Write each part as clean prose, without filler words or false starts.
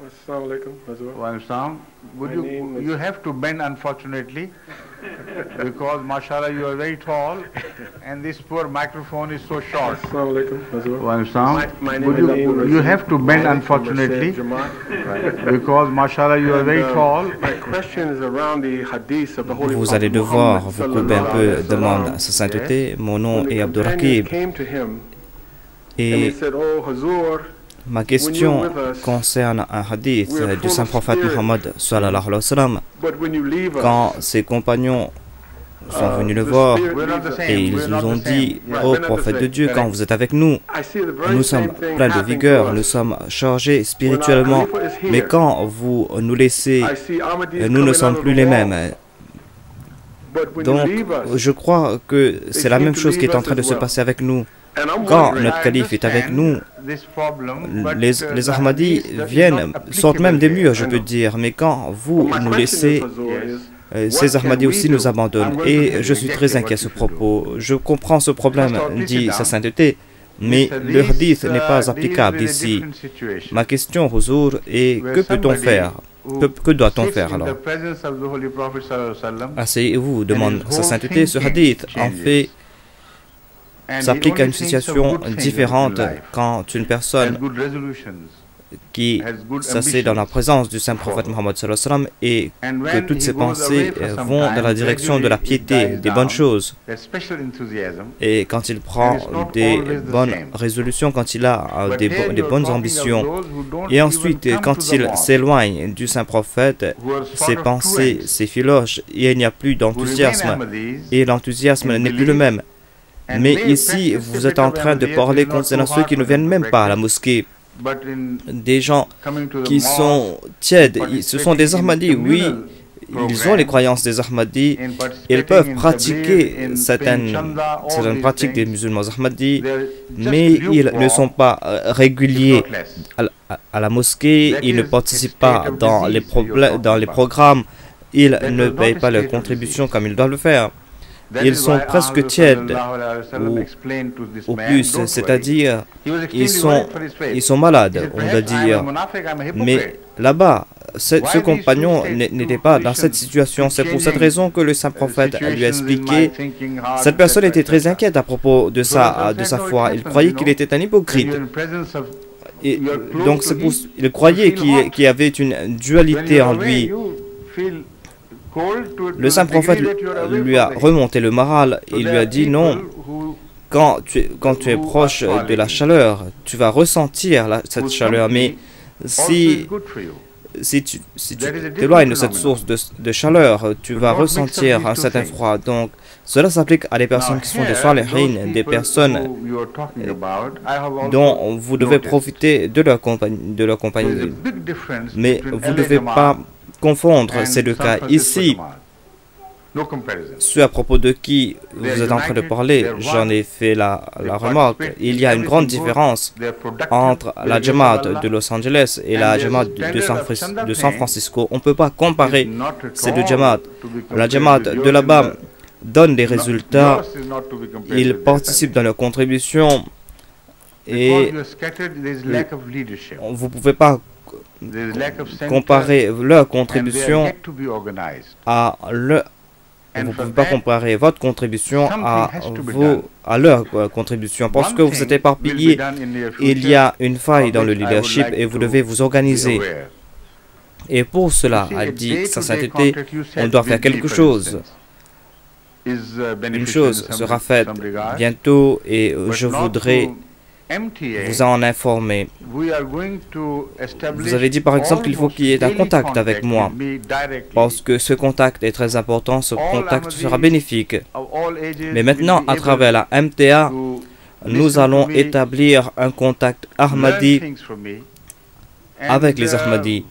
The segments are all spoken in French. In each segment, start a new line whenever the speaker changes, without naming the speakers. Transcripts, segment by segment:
Assalamu alaikum.
Salam. You have to bend, unfortunately, because mashallah you are very tall and this poor microphone is so short.
Assalamu alaikum.
Salam. You have to bend, unfortunately, because mashallah you are very tall.
Vous allez devoir vous couper un peu, demande sa sainteté. Mon nom est Abdurraqib. Et ma question concerne un hadith du saint prophète Muhammad sallallahu alayhi wa sallam. Quand ses compagnons sont venus le voir et ils nous ont dit: ô prophète de Dieu, quand vous êtes avec nous, nous sommes pleins de vigueur, nous sommes chargés spirituellement, mais quand vous nous laissez, nous ne sommes plus les mêmes. Donc je crois que c'est la même chose qui est en train de se passer avec nous. Quand notre calife est avec nous, les Ahmadis sortent même des murs, je peux dire, mais quand vous nous laissez, ces Ahmadis aussi nous abandonnent. Et je suis très inquiet à ce propos. Je comprends ce problème, dit sa sainteté, mais le hadith n'est pas applicable ici. Ma question, Huzour, est: que peut-on faire? Que doit-on faire alors? Asseyez-vous, demande sa sainteté. Ce hadith, en fait, s'applique à une situation différente quand une personne qui s'assied dans la présence du saint prophète Muhammad sallallahu alayhi wa sallam et que toutes ses pensées vont dans la direction de la piété, des bonnes choses. Et quand il prend des bonnes résolutions, quand il a des bonnes ambitions, et ensuite quand il s'éloigne du saint prophète, ses pensées s'effilochent et il n'y a plus d'enthousiasme, et l'enthousiasme n'est plus le même. Mais ici, vous êtes en train de parler concernant ceux qui ne viennent même pas à la mosquée. Des gens qui sont tièdes, ce sont des Ahmadis, oui, ils ont les croyances des Ahmadis, ils peuvent pratiquer certaines pratiques des musulmans Ahmadis, mais ils ne sont pas réguliers à la mosquée, ils ne participent pas dans les programmes, ils ne payent pas leurs contributions comme ils doivent le faire. Ils sont presque tièdes, ou plus, c'est-à-dire ils sont malades, on doit dire. Mais là-bas, ce compagnon n'était pas dans cette situation. C'est pour cette raison que le saint prophète lui a expliqué. Cette personne était très inquiète à propos de sa foi. Il croyait qu'il était un hypocrite. Et donc il croyait qu'il y avait une dualité en lui. Le saint prophète lui a remonté le moral et lui a dit: non, quand tu es proche de la chaleur, tu vas ressentir cette chaleur, mais si tu t'éloignes de cette source de chaleur, tu vas ressentir un certain froid. Donc cela s'applique à des personnes qui sont des salihin, des personnes dont vous devez profiter de leur compagnie. Mais vous ne devez pas confondre ces deux cas. Ici, ceux à propos de qui vous êtes en train de parler, j'en ai fait la remarque. Il y a une grande différence entre la Jamaat de Los Angeles et la Jamaat de San Francisco. On ne peut pas comparer ces deux Jamaat. La Jamaat de là-bas donne des résultats, ils participent dans leurs contributions et vous ne pouvez pas comparer leur contribution à leur... Vous ne pouvez pas comparer votre contribution à leur contribution parce que vous êtes éparpillés. Il y a une faille dans le leadership et vous devez vous organiser. Et pour cela, a dit sa sainteté, on doit faire quelque chose. Une chose sera faite bientôt et je voudrais vous en informer. Vous avez dit par exemple qu'il faut qu'il y ait un contact avec moi. Parce que ce contact est très important, ce contact sera bénéfique. Mais maintenant, à travers la MTA, nous allons établir un contact Ahmadi avec les Ahmadis.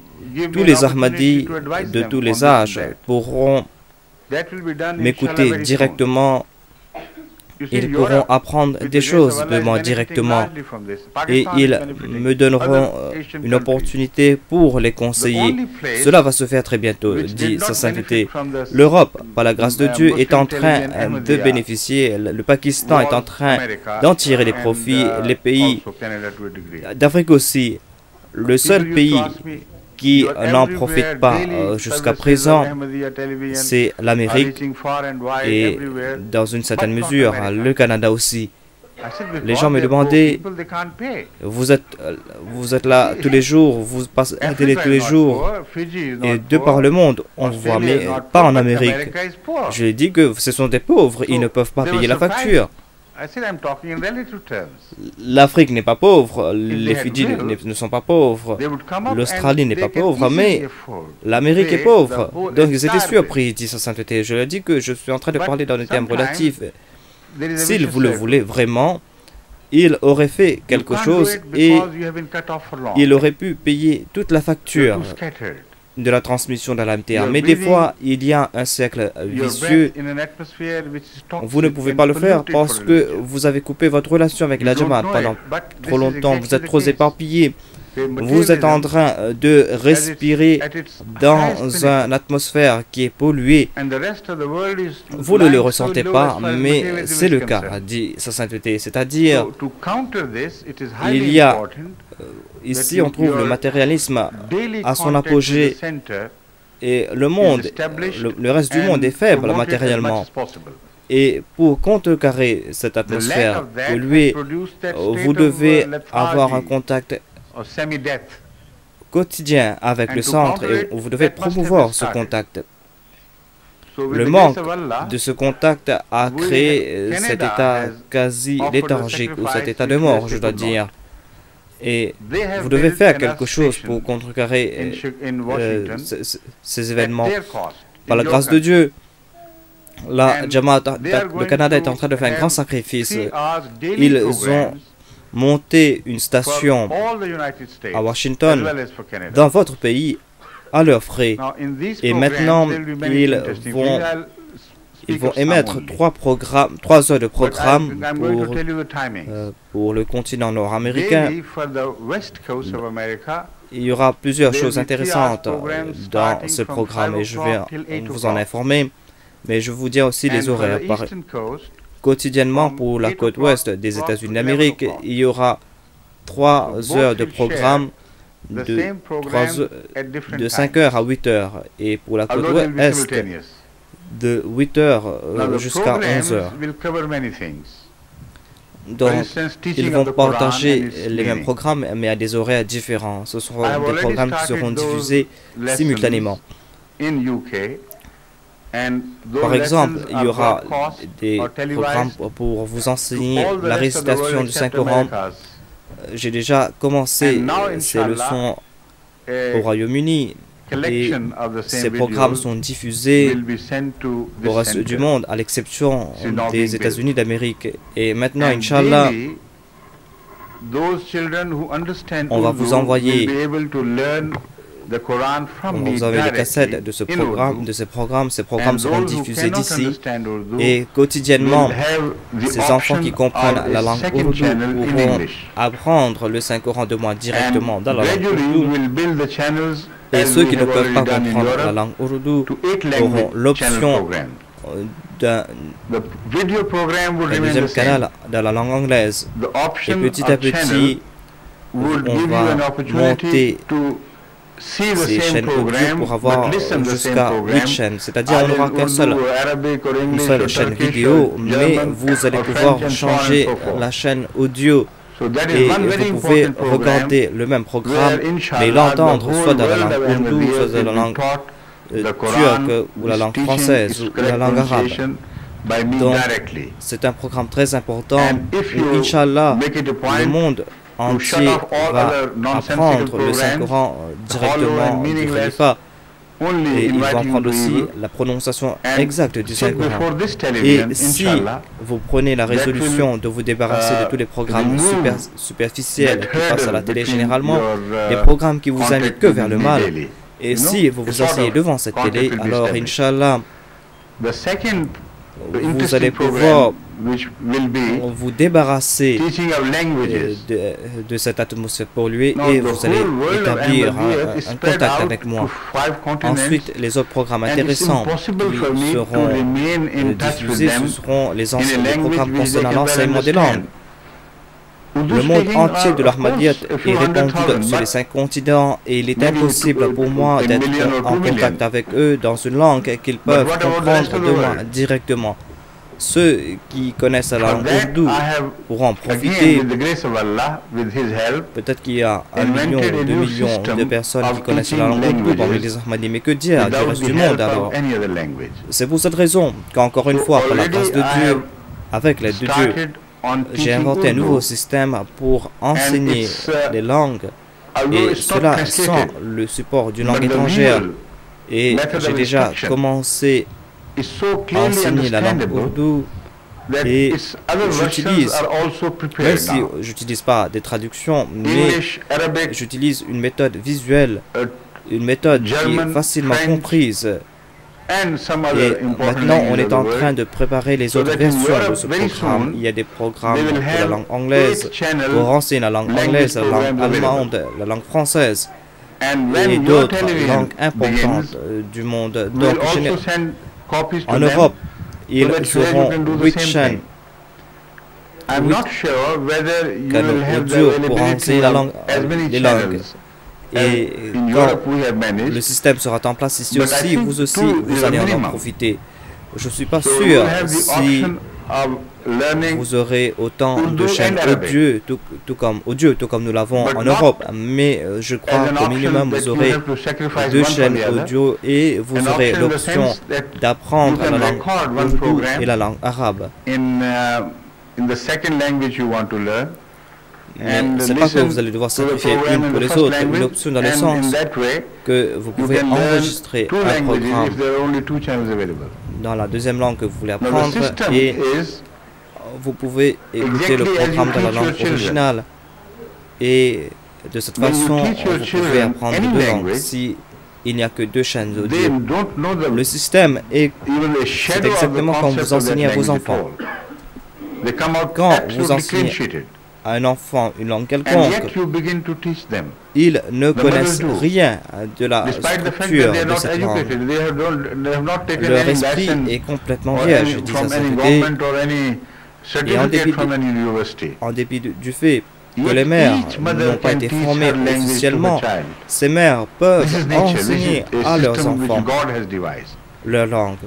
Tous les Ahmadis de tous les âges pourront m'écouter directement. Ils pourront apprendre des choses de moi directement et ils me donneront une opportunité pour les conseiller. Cela va se faire très bientôt, dit sa sainteté. L'Europe, par la grâce de Dieu, est en train de bénéficier. Le Pakistan est en train d'en tirer les profits. Les pays d'Afrique aussi. Le seul pays qui n'en profite pas jusqu'à présent, c'est l'Amérique et dans une certaine mesure le Canada aussi. Les gens me demandaient, vous êtes là tous les jours, vous passez la télé tous les jours, et de par le monde, on vous voit, mais pas en Amérique. Je ai dit que ce sont des pauvres, ils ne peuvent pas payer la facture. L'Afrique n'est pas pauvre, les Fidji ne sont pas pauvres, l'Australie n'est pas pauvre, mais l'Amérique est pauvre. Donc ils étaient surpris, dit sa sainteté. Je leur ai dit que je suis en train de parler dans des termes relatifs. S'il vous le voulait vraiment, il aurait fait quelque chose et il aurait pu payer toute la facture de la transmission de la MTA. Mais des fois, il y a un cercle vicieux. Vous ne pouvez pas le faire parce que vous avez coupé votre relation avec la Jamaat pendant trop longtemps. Vous êtes trop éparpillé. Vous êtes en train de respirer dans une atmosphère qui est polluée. Vous ne le ressentez pas, mais c'est le cas, dit sa sainteté. C'est-à-dire, il y a, ici on trouve le matérialisme à son apogée et le monde, le reste du monde est faible matériellement. Et pour contrecarrer cette atmosphère polluée, vous devez avoir un contact quotidien avec le centre et vous devez promouvoir ce contact. Le manque de ce contact a créé cet état quasi léthargique ou cet état de mort, je dois dire. Et vous devez faire quelque chose pour contrecarrer ces événements. Par la grâce de Dieu, la Jamaat, le Canada est en train de faire un grand sacrifice. Ils ont monté une station à Washington, dans votre pays, à leurs frais. Et maintenant, ils vont émettre 3 heures de programme pour le continent nord-américain. Il y aura plusieurs choses intéressantes dans ce programme et je vais vous en informer. Mais je vous dis aussi les horaires. Quotidiennement, pour la côte ouest des États-Unis d'Amérique, il y aura 3 heures de programme de 5 heures à 8 heures. Et pour la côte ouest, de 8 heures jusqu'à 11 heures. Donc, ils vont partager les mêmes programmes, mais à des horaires différents. Ce seront des programmes qui seront diffusés simultanément. Par exemple, il y aura des programmes pour vous enseigner la récitation du Saint-Coran. J'ai déjà commencé ces leçons au Royaume-Uni et ces programmes sont diffusés au reste du monde, à l'exception des États-Unis d'Amérique. Et maintenant, Inch'Allah, on va vous envoyer vous avez des cassettes de ce programme, de ces programmes. Ces programmes seront diffusés d'ici et quotidiennement, ces enfants qui comprennent la langue ourdou pourront apprendre le Saint-Coran de moi directement dans la langue ourdou. Et ceux qui ne peuvent pas comprendre la langue ourdou auront l'option d'un deuxième canal dans la langue anglaise. Et petit à petit, on va monter ces chaînes audio pour avoir jusqu'à 8 chaînes. C'est-à-dire on n'aura qu'une seule chaîne vidéo, mais vous allez pouvoir changer la chaîne audio et vous pouvez regarder le même programme, mais l'entendre soit dans la langue ourdou, soit dans la langue turque, ou la langue française, ou la langue arabe. Donc, c'est un programme très important où, Inch'Allah, le monde entier va apprendre le Saint-Coran directement du Khalifa et il va apprendre aussi la prononciation exacte du Saint-Coran. Et si vous prenez la résolution de vous débarrasser de tous les programmes superficiels qui passent à la télé généralement, les programmes qui vous invitent que vers le mal, et si vous vous asseyez devant cette télé, alors Inch'Allah, vous allez pouvoir vous débarrasser de cette atmosphère polluée et vous allez établir un contact avec moi. Ensuite, les autres programmes intéressants qui seront diffusés, ce seront les programmes concernant l'enseignement des langues. Le monde entier de l'Ahmadiyyat est répandu sur les 5 continents et il est impossible pour moi d'être en contact avec eux dans une langue qu'ils peuvent comprendre de moi directement. Ceux qui connaissent la langue ourdou pourront en profiter. Peut-être qu'il y a 1 million ou 2 millions de personnes qui connaissent la langue ourdou parmi les Ahmadis, mais que dire du reste du monde alors? C'est pour cette raison qu'encore une fois, par la grâce de Dieu, avec l'aide de Dieu, j'ai inventé un nouveau système pour enseigner les langues, et cela sans le support d'une langue étrangère. Et j'ai déjà commencé à enseigner la langue ourdou, et j'utilise, même si je n'utilise pas des traductions, mais j'utilise une méthode visuelle, une méthode qui est facilement comprise. Et maintenant, on est en train de préparer les autres versions de ce programme. Il y a des programmes pour la langue anglaise, pour enseigner la langue anglaise, la langue allemande, la langue française, et d'autres langues importantes du monde. Donc, en Europe, ils auront 8 chaînes, 8 canaux audio pour enseigner les langues. Et quand le système sera en place ici aussi, vous allez en profiter. Je ne suis pas sûr si vous aurez autant de chaînes audio, tout comme nous l'avons en Europe, mais je crois qu'au minimum vous aurez 2 chaînes audio et vous aurez l'option d'apprendre la langue ourdou et la langue arabe. Mais ce n'est pas que vous allez devoir sacrifier une pour les autres, une option dans le sens que vous pouvez enregistrer un programme dans la deuxième langue que vous voulez apprendre et vous pouvez écouter le programme dans la langue originale. Et de cette façon, vous pouvez apprendre 2 langues si il n'y a que 2 chaînes audio. Le système c'est exactement comme vous enseignez à vos enfants. Quand vous enseignez à un enfant une langue quelconque, ils ne connaissent rien de la structure de cette langue. Leur esprit est complètement vierge, dit sa sainteté, et en dépit du fait que les mères n'ont pas été formées officiellement, ces mères peuvent enseigner à leurs enfants leur langue.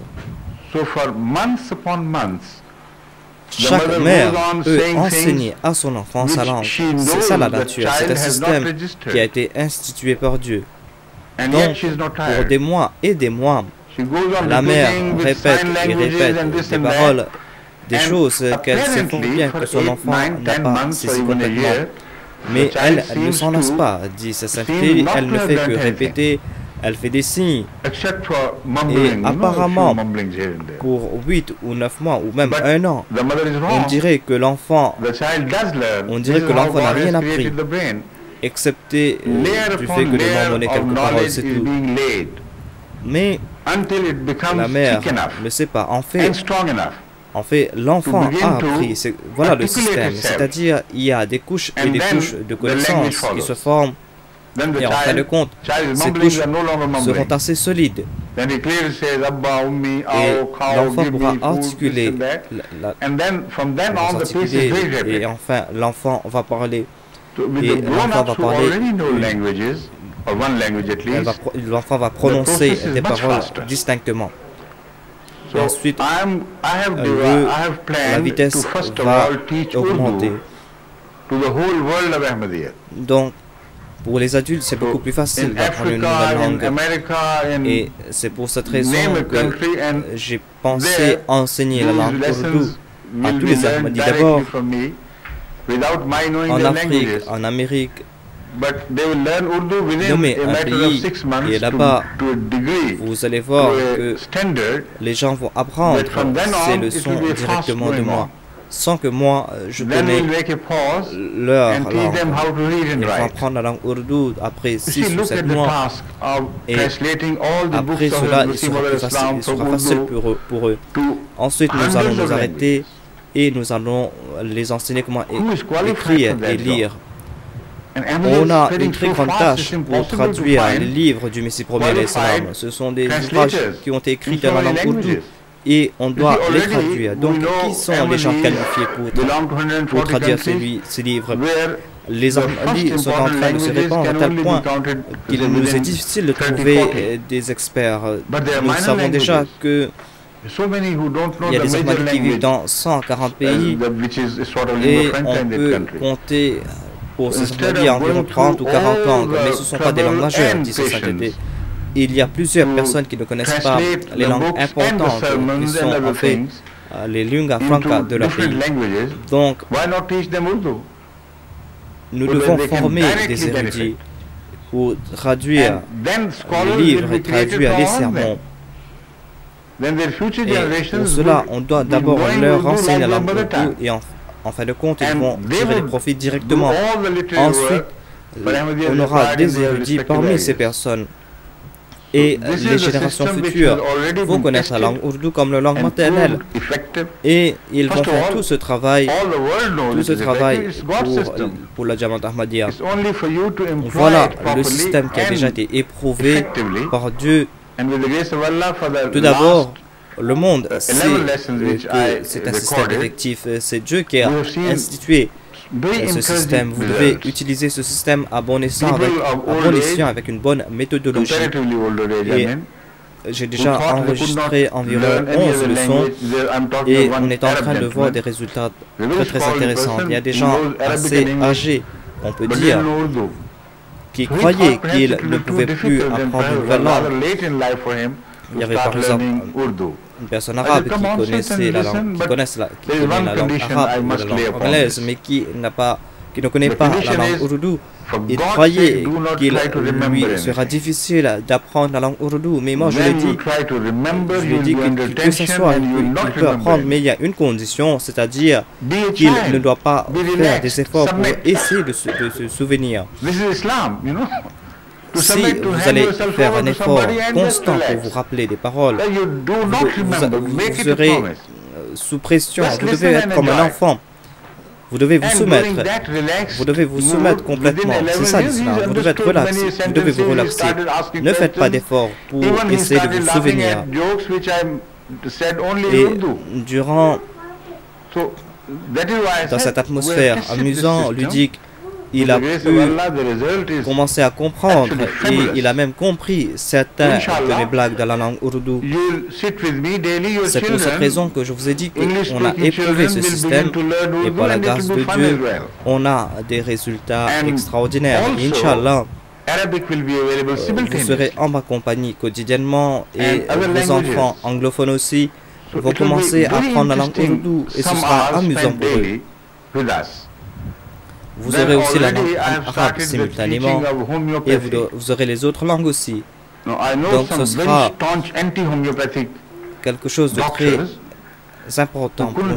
Chaque mère peut enseigner à son enfant sa langue. C'est ça la nature, c'est un système qui a été institué par Dieu. Donc, pour des mois et des mois, la mère répète et répète des paroles, des choses qu'elle sait fort bien que son enfant n'a pas saisi complètement. Mais elle ne s'en lasse pas, dit sa sainteté, elle ne fait que répéter. Elle fait des signes. Et apparemment, pour 8 ou 9 mois, ou même 1 an, on dirait que l'enfant n'a rien appris, excepté du fait que les morts donnaient quelques paroles, c'est tout. Mais la mère ne sait pas. En fait, l'enfant a appris. Voilà le système. C'est-à-dire, il y a des couches et des couches de connaissances qui se forment. Et en fin de compte, ces couches seront assez solides. Et l'enfant pourra articuler, et enfin l'enfant va parler. Et l'enfant va parler, l'enfant va prononcer des paroles distinctement. Et ensuite, la vitesse va augmenter. Donc, pour les adultes, c'est beaucoup plus facile d'apprendre une nouvelle langue. Et c'est pour cette raison que j'ai pensé enseigner la langue ourdou à tous les Ahmadis d'abord, en Amérique, nommer un pays, et là-bas, vous allez voir que les gens vont apprendre ces leçons directement de moi, sans que moi je connais leur langue. Ils vont apprendre la langue ourdou après 6 ou 7 mois, et après cela il sera facile pour eux. Ensuite nous allons nous arrêter et nous allons les enseigner comment écrire et lire. On a une très grande tâche pour traduire les livres du Messie premier. Ce sont des ouvrages qui ont été écrits dans la langue ourdou. et on doit les traduire. Donc, qui sont les gens qualifiés pour traduire ces livres? Les Ahmadis sont en train de se répandre à tel point qu'il nous est difficile de trouver des experts. Nous savons déjà que il y a des Ahmadis qui vivent dans 140 pays et on peut compter pour ces Ahmadis environ 30 ou 40 langues, mais ce ne sont pas des langues majeures, dit sa sainteté. Il y a plusieurs personnes qui ne connaissent pas les langues importantes, qui sont en fait les lingua franca de leur pays. Donc, nous devons former des érudits pour traduire les livres et traduire les sermons. Et pour cela, on doit d'abord leur enseigner la langue urdu et en fin de compte, ils vont tirer des profits directement. Ensuite, on aura des érudits parmi ces personnes. Et les générations futures vont connaître la langue urdu comme leur langue maternelle. Et ils vont faire tout ce travail pour la Jamaat Ahmadiyya. Voilà le système qui a déjà été éprouvé par Dieu. Tout d'abord, le monde sait que c'est un système effectif. C'est Dieu qui a institué ce système. Vous devez utiliser ce système à bon escient avec une bonne méthodologie. J'ai déjà enregistré environ 11 leçons et on est en train de voir des résultats très intéressants. Il y a des gens assez âgés, on peut dire, qui croyaient qu'ils ne pouvaient plus apprendre une nouvelle langue. Il y avait par exemple une personne arabe qui connaissait la langue, qui connaît la langue arabe ou la langue anglaise, mais qui ne connaît pas la langue urdu. Il croyait qu'il lui sera difficile d'apprendre la langue urdu, mais moi je lui ai dit que ce soit, il peut apprendre, mais il y a une condition, c'est-à-dire qu'il ne doit pas faire des efforts pour essayer de se souvenir. Si vous allez faire un effort constant pour vous rappeler des paroles, vous serez sous pression, vous devez être comme un enfant. Vous devez vous soumettre complètement. C'est ça l'islam. Vous devez être relaxé. Vous devez vous relaxer. Ne faites pas d'efforts pour essayer de vous souvenir. Et dans cette atmosphère amusante, ludique, il a pu commencer à comprendre et il a même compris certains de mes blagues dans la langue urdu. C'est pour cette raison que je vous ai dit qu'on a éprouvé ce système et par la grâce de Dieu, on a des résultats extraordinaires. Inch'Allah, vous serez en ma compagnie quotidiennement et vos enfants anglophones aussi vont commencer à apprendre la langue urdu et ce sera amusant pour eux. Vous aurez aussi la langue arabe simultanément et vous aurez les autres langues aussi. Donc ce sera quelque chose de très important pour nous.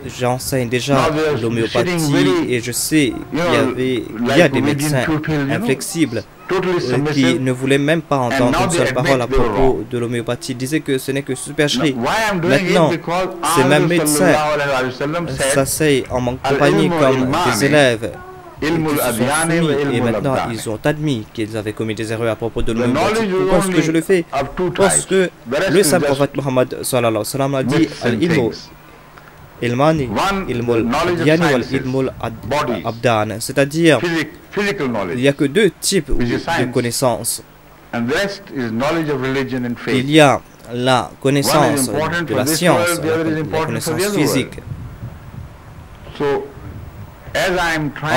J'enseigne déjà l'homéopathie et je sais qu'il y a des médecins inflexibles qui ne voulaient même pas entendre une seule parole à propos de l'homéopathie. Ils disaient que ce n'est que supercherie. Maintenant, ces mêmes médecins s'asseyent en ma compagnie comme des élèves qui se sont soumis et maintenant ils ont admis qu'ils avaient commis des erreurs à propos de l'homéopathie. Pourquoi est-ce que je le fais? Parce que le saint prophète Mohammed sallallahu alayhi wa sallam a dit al-ilmu ilmani, ilmul diyani wal ilmul abdan, c'est-à-dire il n'y a que deux types de connaissances. Il y a la connaissance de la science, la connaissance physique.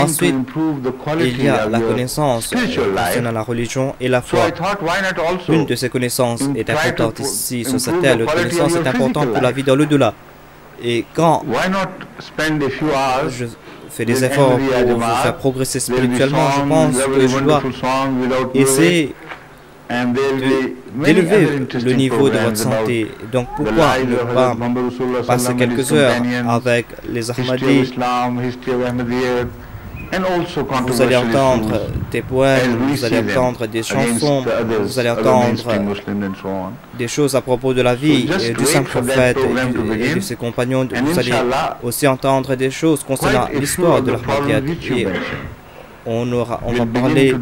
Ensuite, il y a la connaissance concernant la religion et la foi. Une de ces connaissances est importante ici sur cette terre. La connaissance est importante pour la vie dans l'au-delà. Et quand je fais des efforts pour vous faire progresser spirituellement, je pense que je dois essayer d'élever le niveau de votre santé. Donc pourquoi ne pas passer quelques heures avec les Ahmadis? Vous allez entendre des poèmes, vous allez entendre des chansons, vous allez entendre des choses à propos de la vie du saint prophète et de ses compagnons. Vous allez aussi entendre des choses concernant l'histoire de l'Ahmadiyya. On va parler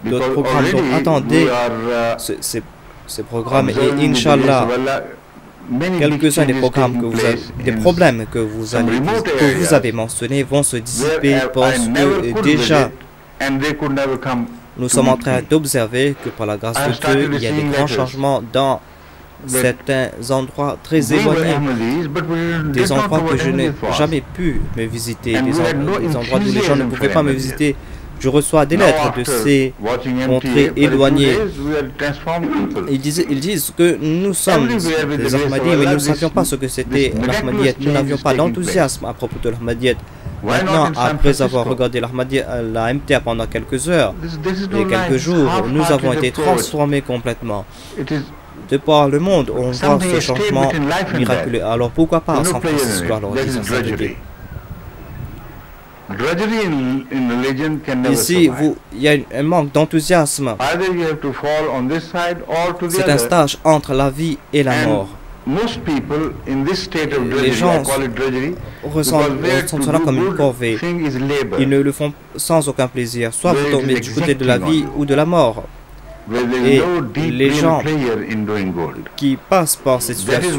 d'autres programmes. Donc attendez ces programmes et Inch'Allah, quelques-uns des programmes que vous avez, des problèmes que vous avez mentionnés vont se dissiper parce que déjà nous sommes en train d'observer que par la grâce de Dieu, il y a des grands changements dans certains endroits très éloignés, des endroits que je n'ai jamais pu me visiter, des endroits où les gens ne pouvaient pas me visiter. Je reçois des lettres de ces contrées éloignées. Ils disent que nous sommes des Ahmadis, mais nous ne savions pas ce que c'était l'Ahmadiyyat. Nous n'avions pas d'enthousiasme à propos de l'Ahmadiyyat. Maintenant, après avoir regardé la MTA pendant quelques heures et quelques jours, nous avons été transformés complètement. De par le monde, on voit ce changement miraculeux. Alors pourquoi pas à San Francisco, alors disons ça de Dieu. Ici, il y a un manque d'enthousiasme. C'est un stage entre la vie et la mort. Les gens ressentent cela comme une corvée. Ils ne le font sans aucun plaisir. Soit vous tombez du côté de la vie ou de la mort. Et les gens qui passent par cette situation,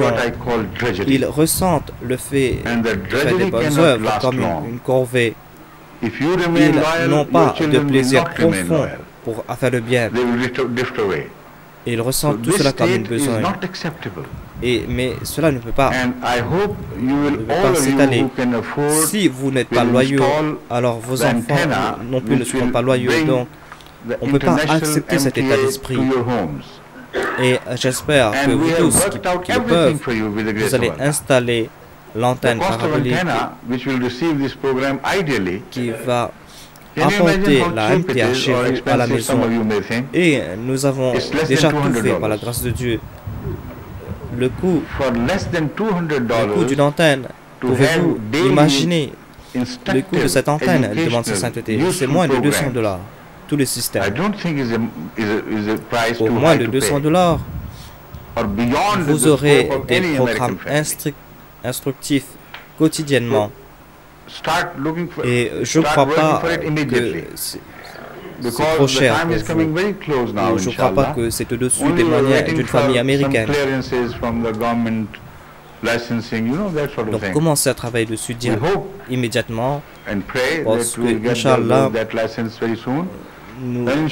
ils ressentent le fait de faire des bonnes œuvres comme une corvée. Ils n'ont pas de plaisir profond à faire le bien. Ils ressentent tout cela comme une besoin. Mais cela ne peut pas s'étaler. Si vous n'êtes pas loyaux, alors vos enfants non plus ne seront pas loyaux. Donc, on ne peut pas accepter cet état d'esprit. Et j'espère que vous tous qui le peuvent, vous allez installer l'antenne parabolique qui va apporter la MTA chez vous à la maison. Et nous avons déjà tout fait par la grâce de Dieu. Le coût d'une antenne, pouvez-vous imaginer le coût de cette antenne, demande sa sainteté? C'est moins de $200. Tout le système. Pour moins de $200, vous aurez des programmes instructifs quotidiennement. Et je ne crois pas que c'est trop cher pour vous. Je ne crois pas que c'est au-dessus des moyens d'une famille américaine. Donc commencez à travailler dessus immédiatement parce que, Inch'Allah,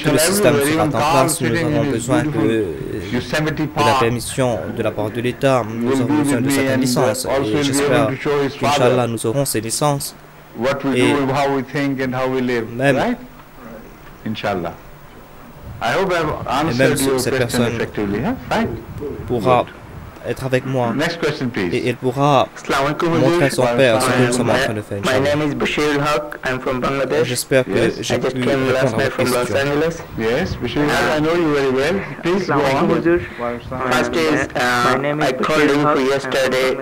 tout le système sera en place. Nous avons besoin de la permission de la part de l'État. Nous avons besoin de certaines licences. Et j'espère qu'Inch'Allah, nous aurons ces licences. Et même cette personne pourra être avec moi et elle pourra montrer à son père ce que nous sommes en train de faire. J'espère que j'ai pu répondre à votre question.
Yes, Bashir, I know you very well. Please go on.
First is, I called you yesterday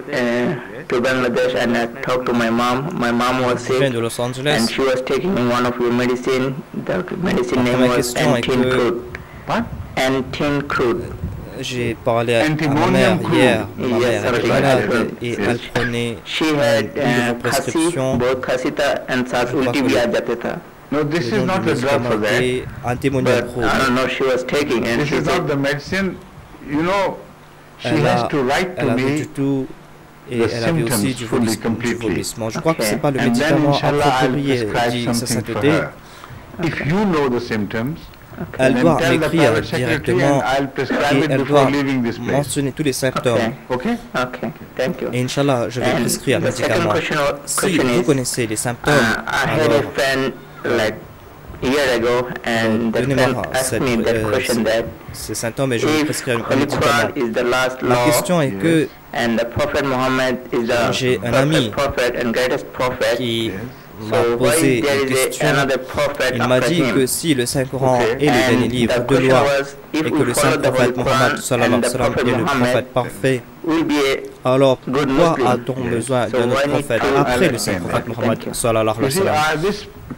to Bangladesh and I talked to my mom. My mom was sick and she was taking one of your medicine. The medicine name was Antin Crude.
What?
Antin Crude.
J'ai parlé à ma mère hier. Ma mère était malade et elle prenait une prescription.
No, this is not the drug for that.
But
I don't know, she was taking and
this is not the medicine. You know, she has to write to me
et elle avait aussi du vomissement. Je crois que ce n'est pas le médicament approprié, dit sa sainteté.
If you know the symptoms,
elle doit m'écrire directement et elle doit mentionner tous les symptômes. Et Inch'Allah, je vais prescrire un médicament. Si vous connaissez les symptômes, alors donnez-moi ces symptômes et je vais prescrire un médicament. La question est que j'ai un ami qui m'a posé une question. Il m'a dit que si le Saint-Coran est le dernier livre de loi et que le Saint-Prophète Mohammed sallallahu alayhi wa sallam est le prophète parfait, alors pourquoi a-t-on besoin d'un autre prophète après le Saint-Prophète Mohammed sallallahu alayhi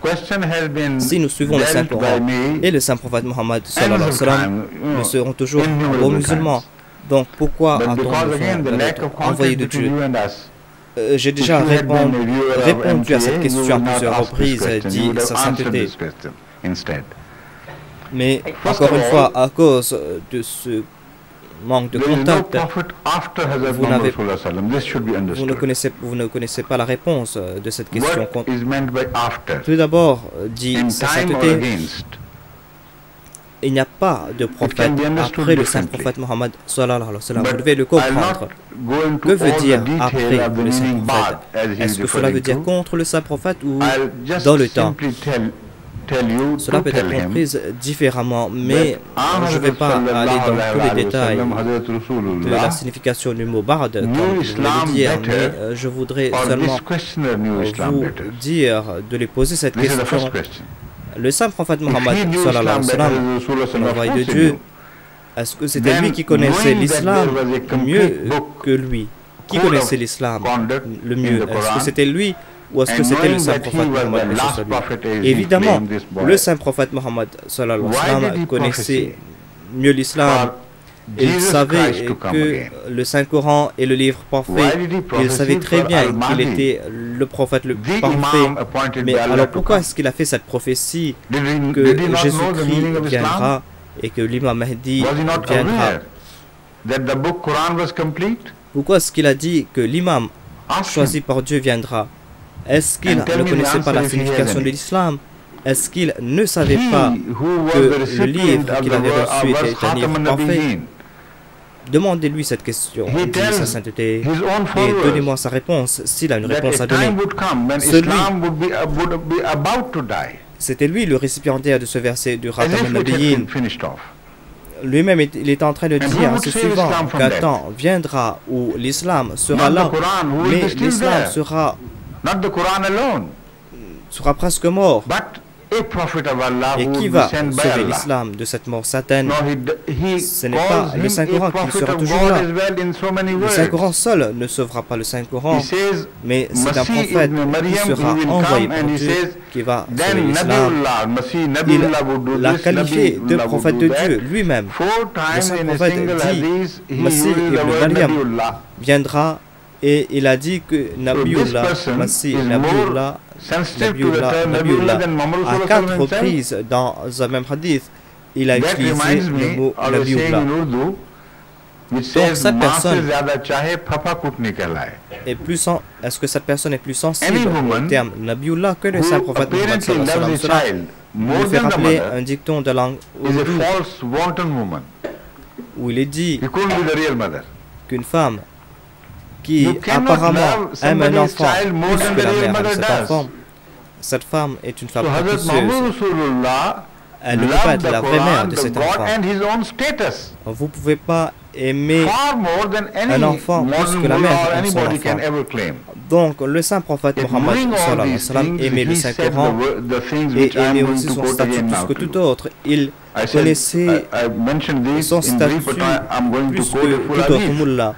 wa sallam? Si nous suivons le Saint-Coran et le Saint-Prophète Mohammed sallallahu alayhi wa sallam, nous serons toujours bons musulmans. Donc pourquoi a-t-on besoin d'un autre envoyé de Dieu? J'ai déjà répondu à cette question à plusieurs reprises, dit sa sainteté. Mais encore une fois, à cause de ce manque de contact, vous ne connaissez pas la réponse de cette question. Tout d'abord, dit sa sainteté, il n'y a pas de prophète après le saint prophète Mohammed sallallahu alayhi wa sallam. Vous devez le comprendre. Que veut dire après le saint prophète? Est-ce que cela veut dire contre le saint prophète ou dans le temps? Cela peut être compris différemment, mais je ne vais pas aller dans tous les détails de la signification du mot barde, comme je voulais le dire, mais je voudrais seulement vous dire de lui poser cette question. Le saint prophète Mohammed sallallahu alayhi wa sallam, l'envoyé de Dieu, est-ce que c'était lui qui connaissait l'islam mieux que lui? Qui connaissait l'islam le mieux? Est-ce que c'était lui ou est-ce que c'était le saint prophète Mohammed? Évidemment, le saint prophète Mohammed sallallahu alayhi wa sallam connaissait mieux l'islam. Il savait que le Saint-Coran est le livre parfait. Il savait très bien qu'il était le prophète le parfait. Mais alors pourquoi est-ce qu'il a fait cette prophétie que Jésus-Christ viendra et que l'imam Mahdi viendra? Pourquoi est-ce qu'il a dit que l'imam choisi par Dieu viendra? Est-ce qu'il ne connaissait pas la signification de l'islam? Est-ce qu'il ne savait pas que le livre qu'il avait reçu était un livre parfait? Demandez-lui cette question, dit sa sainteté, et donnez-moi sa réponse s'il a une réponse à donner. C'était lui le récipiendaire de ce verset du Khatam al-Nabiyyin. Lui-même, il est en train de dire ce suivant, qu'un temps viendra où l'islam sera là, mais l'islam sera presque mort. Et qui va sauver l'islam de cette mort certaine? Ce n'est pas le Saint-Coran qui sera toujours là. Le Saint-Coran seul ne sauvera pas le Saint-Coran, mais c'est un prophète qui sera envoyé par Dieu qui va sauver l'islam. Il l'a qualifié de prophète de Dieu lui-même. Le Saint-Prophète dit, Masih ibn Maryam viendra, et il a dit que Nabiullah, Masih, Nabiullah, à 4 reprises dans un même hadith, il a utilisé le mot Nabiullah. Donc cette personne est plus est-ce que cette personne est plus sensible au terme Nabiullah que le saint prophète Mohammed sallallahu alayhi wa sallam? Me fait rappeler un dicton de langue ourdou où il est dit qu'une femme qui apparemment aime un enfant plus que la mère de cet enfant, cette femme est une femme capricieuse. Elle ne peut pas être la vraie mère de cet enfant. Vous ne pouvez pas aimer un enfant plus que la mère de son enfant. Donc le saint prophète Mohammed sallallahu alayhi wa sallam aimait le Saint-Coran et aimait aussi son statut plus que tout autre. Il connaissait son statut plus que tout autre mullah.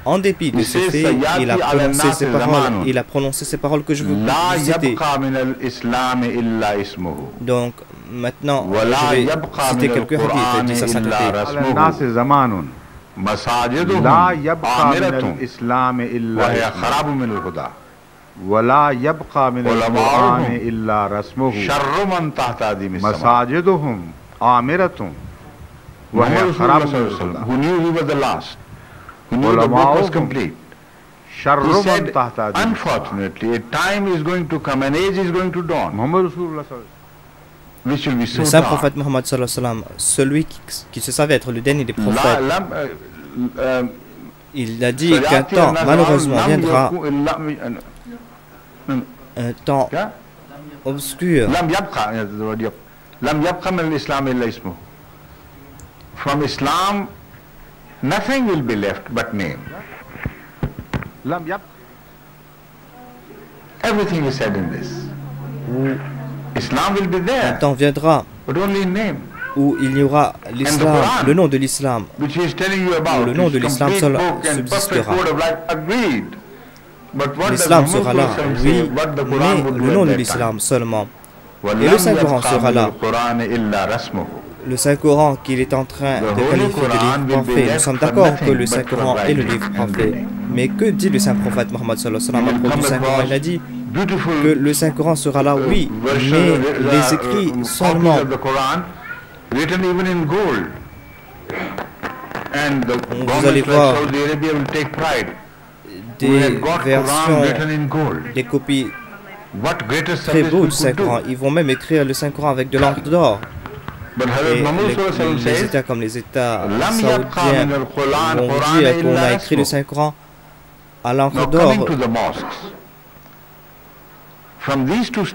En dépit de ce fait, il a prononcé ces paroles que je veux vous citer. Donc, maintenant, je vais citer quelques hadiths de sa sainteté.
Who knew the book was complete. He said, unfortunately, a time is going to come, an age is going to dawn, which will be so
le saint prophète Mohammed sallallahu alayhi wa sallam, celui qui se savait être le dernier des prophètes, il a dit qu'un temps malheureusement viendra, un temps obscur.
From Islam, nothing will be left but name. Everything is said in this. Islam will be there.
Un temps viendra
but only name.
Où il y aura l'islam, le nom de l'islam. Le nom de l'islam seul subsistera. L'islam sera là, oui, mais le nom de l'islam seulement. Et le Saint-Coran sera là. Le Saint-Coran qu'il est en train de qualifier de livre parfait. Nous sommes d'accord que le Saint-Coran est le livre parfait. Mais que dit le Saint-Prophète Mohammed sallallahu alayhi wa sallam à propos du Saint-Coran? Il a dit que le Saint-Coran sera là, oui, mais les écrits seulement
written even in gold. And the
vous allez voir
Saudi Arabia will take pride.
des versions, des copies très beaux du Saint-Coran. Ils vont même écrire le Saint-Coran avec de l'encre d'or. Et les États comme les États saoudiens vont dire qu'on a écrit le Saint-Coran à l'encre d'or.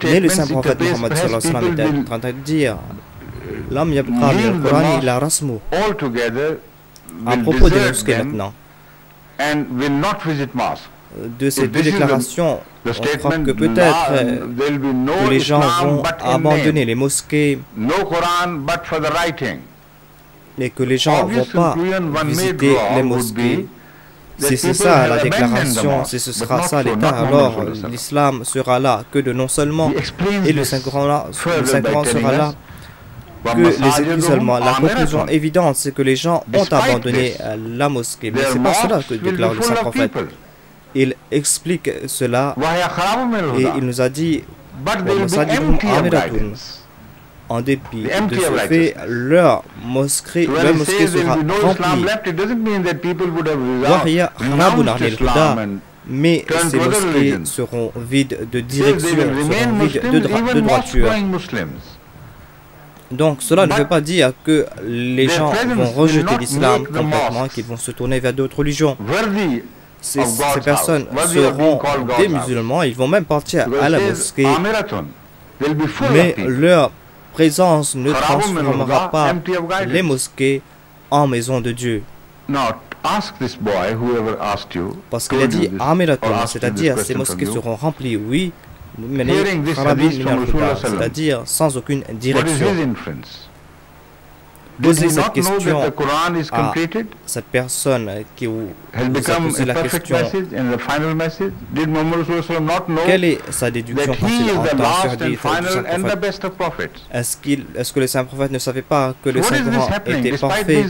Mais le Saint-Prophète Mohammed sallallahu alayhi wa sallam est en train de dire Lam yabqa min al-Qur'an illa rasmu. À propos des mosquées maintenant. De ces deux déclarations, on croit que peut-être que les gens vont abandonner les mosquées et que les gens ne vont pas visiter les mosquées. Si c'est ça la déclaration, si ce sera ça l'état, alors l'islam sera là que de non seulement, et le Saint-Coran sera là que les écrits seulement. La conclusion évidente, c'est que les gens ont abandonné la mosquée. Mais c'est pas cela que déclare le Saint-Prophète. Il explique cela et il nous a dit en dépit de ce fait, leur mosquée sera remplie. Mais ces mosquées seront vides de direction, seront vides de droiture. Donc cela ne veut pas dire que les gens vont rejeter l'islam complètement et qu'ils vont se tourner vers d'autres religions. Ces personnes seront des musulmans, ils vont même partir à la mosquée, mais leur présence ne transformera pas les mosquées en maison de Dieu. Parce qu'il a dit Amiratun, c'est-à-dire ces mosquées seront remplies, oui, c'est-à-dire sans aucune direction. Posez cette question à cette personne qui vous a posé la question. Quelle est sa déduction quand il entend sur des prophètes? Est-ce que le Saint-Prophète ne savait pas que le Saint-Coran était parfait?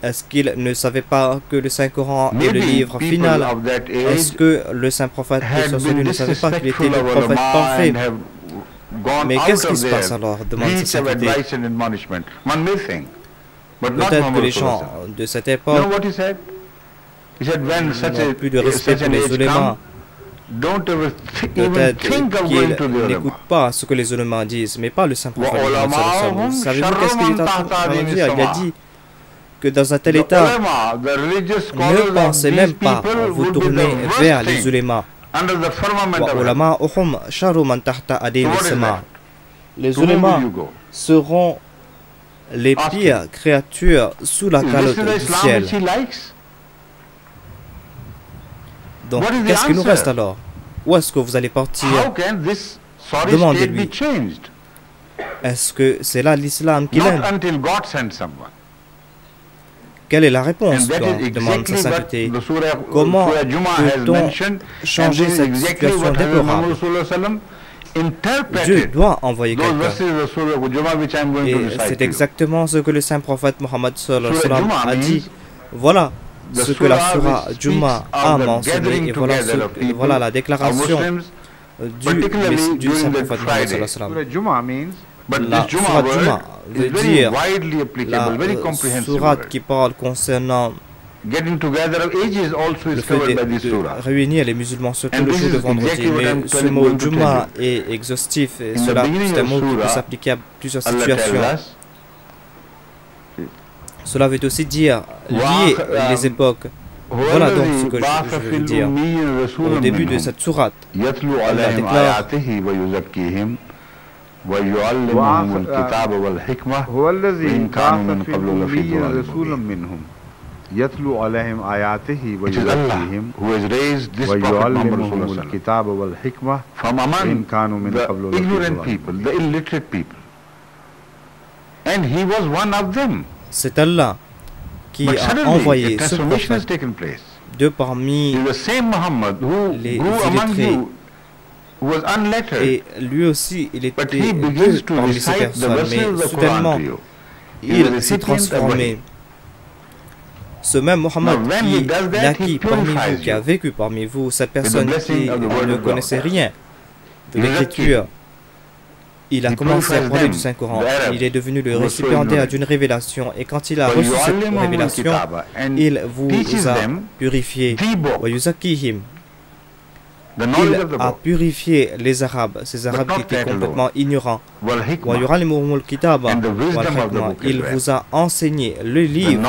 Est-ce qu'il ne savait pas que le Saint-Coran est le livre final? Est-ce que le Saint-Prophète ne savait pas qu'il était le prophète parfait? Mais qu'est-ce qui se passe alors? Demande cette idée. Peut-être que les gens de cette époque n'ont plus de respect pour les ulémas. Peut-être qu'ils n'écoutent pas ce que les ulémas disent, mais pas le Saint-Prophète. Savez-vous qu'est-ce qu'il est en train de dire? Il a dit que dans un tel état, ne pensez même pas vous tourner vers les ulémas. Les ulémas seront les pires créatures sous la calotte du ciel. Donc, qu'est-ce qu'il nous reste alors? Où est-ce que vous allez partir? Demandez-lui. Est-ce que c'est là l'islam qu'il aime? Quelle est la réponse? Demande sa sainteté. Comment peut-on changer cette situation déplorable? Dieu doit envoyer quelqu'un. Et c'est exactement ce que le Saint-Prophète Mohammed a dit. Voilà ce que la Surah Juma a mentionné. Et voilà la déclaration du Saint-Prophète Mohammed. La Surah Juma veut dire la sourate qui parle concernant le fait de réunir les musulmans surtout le jour de vendredi. Mais ce mot Juma est exhaustif et c'est un mot qui peut s'appliquer à plusieurs situations. Cela veut aussi dire lier les époques. Voilà donc ce que je veux dire. Au début de cette sourate, Allah déclare
يتلو عليهم آياته ويزكيهم ويعلمهم الكتاب والحكمة وإن كانوا من قبل لفي ضلال.
C'est Allah qui a envoyé ce prophète de parmi les illettrés. Et lui aussi, il était deux parmi ces personnes, mais soudainement, il s'est transformé. Ce même Mohammed qui naquit parmi vous, qui a vécu parmi vous, cette personne qui ne connaissait rien de l'écriture, il a commencé à parler du Saint-Coran. Il est devenu le récipiendaire d'une révélation. Et quand il a reçu cette révélation, il vous a purifié. Il a purifié les Arabes, ces Arabes qui étaient complètement ignorants. Il vous a enseigné le livre,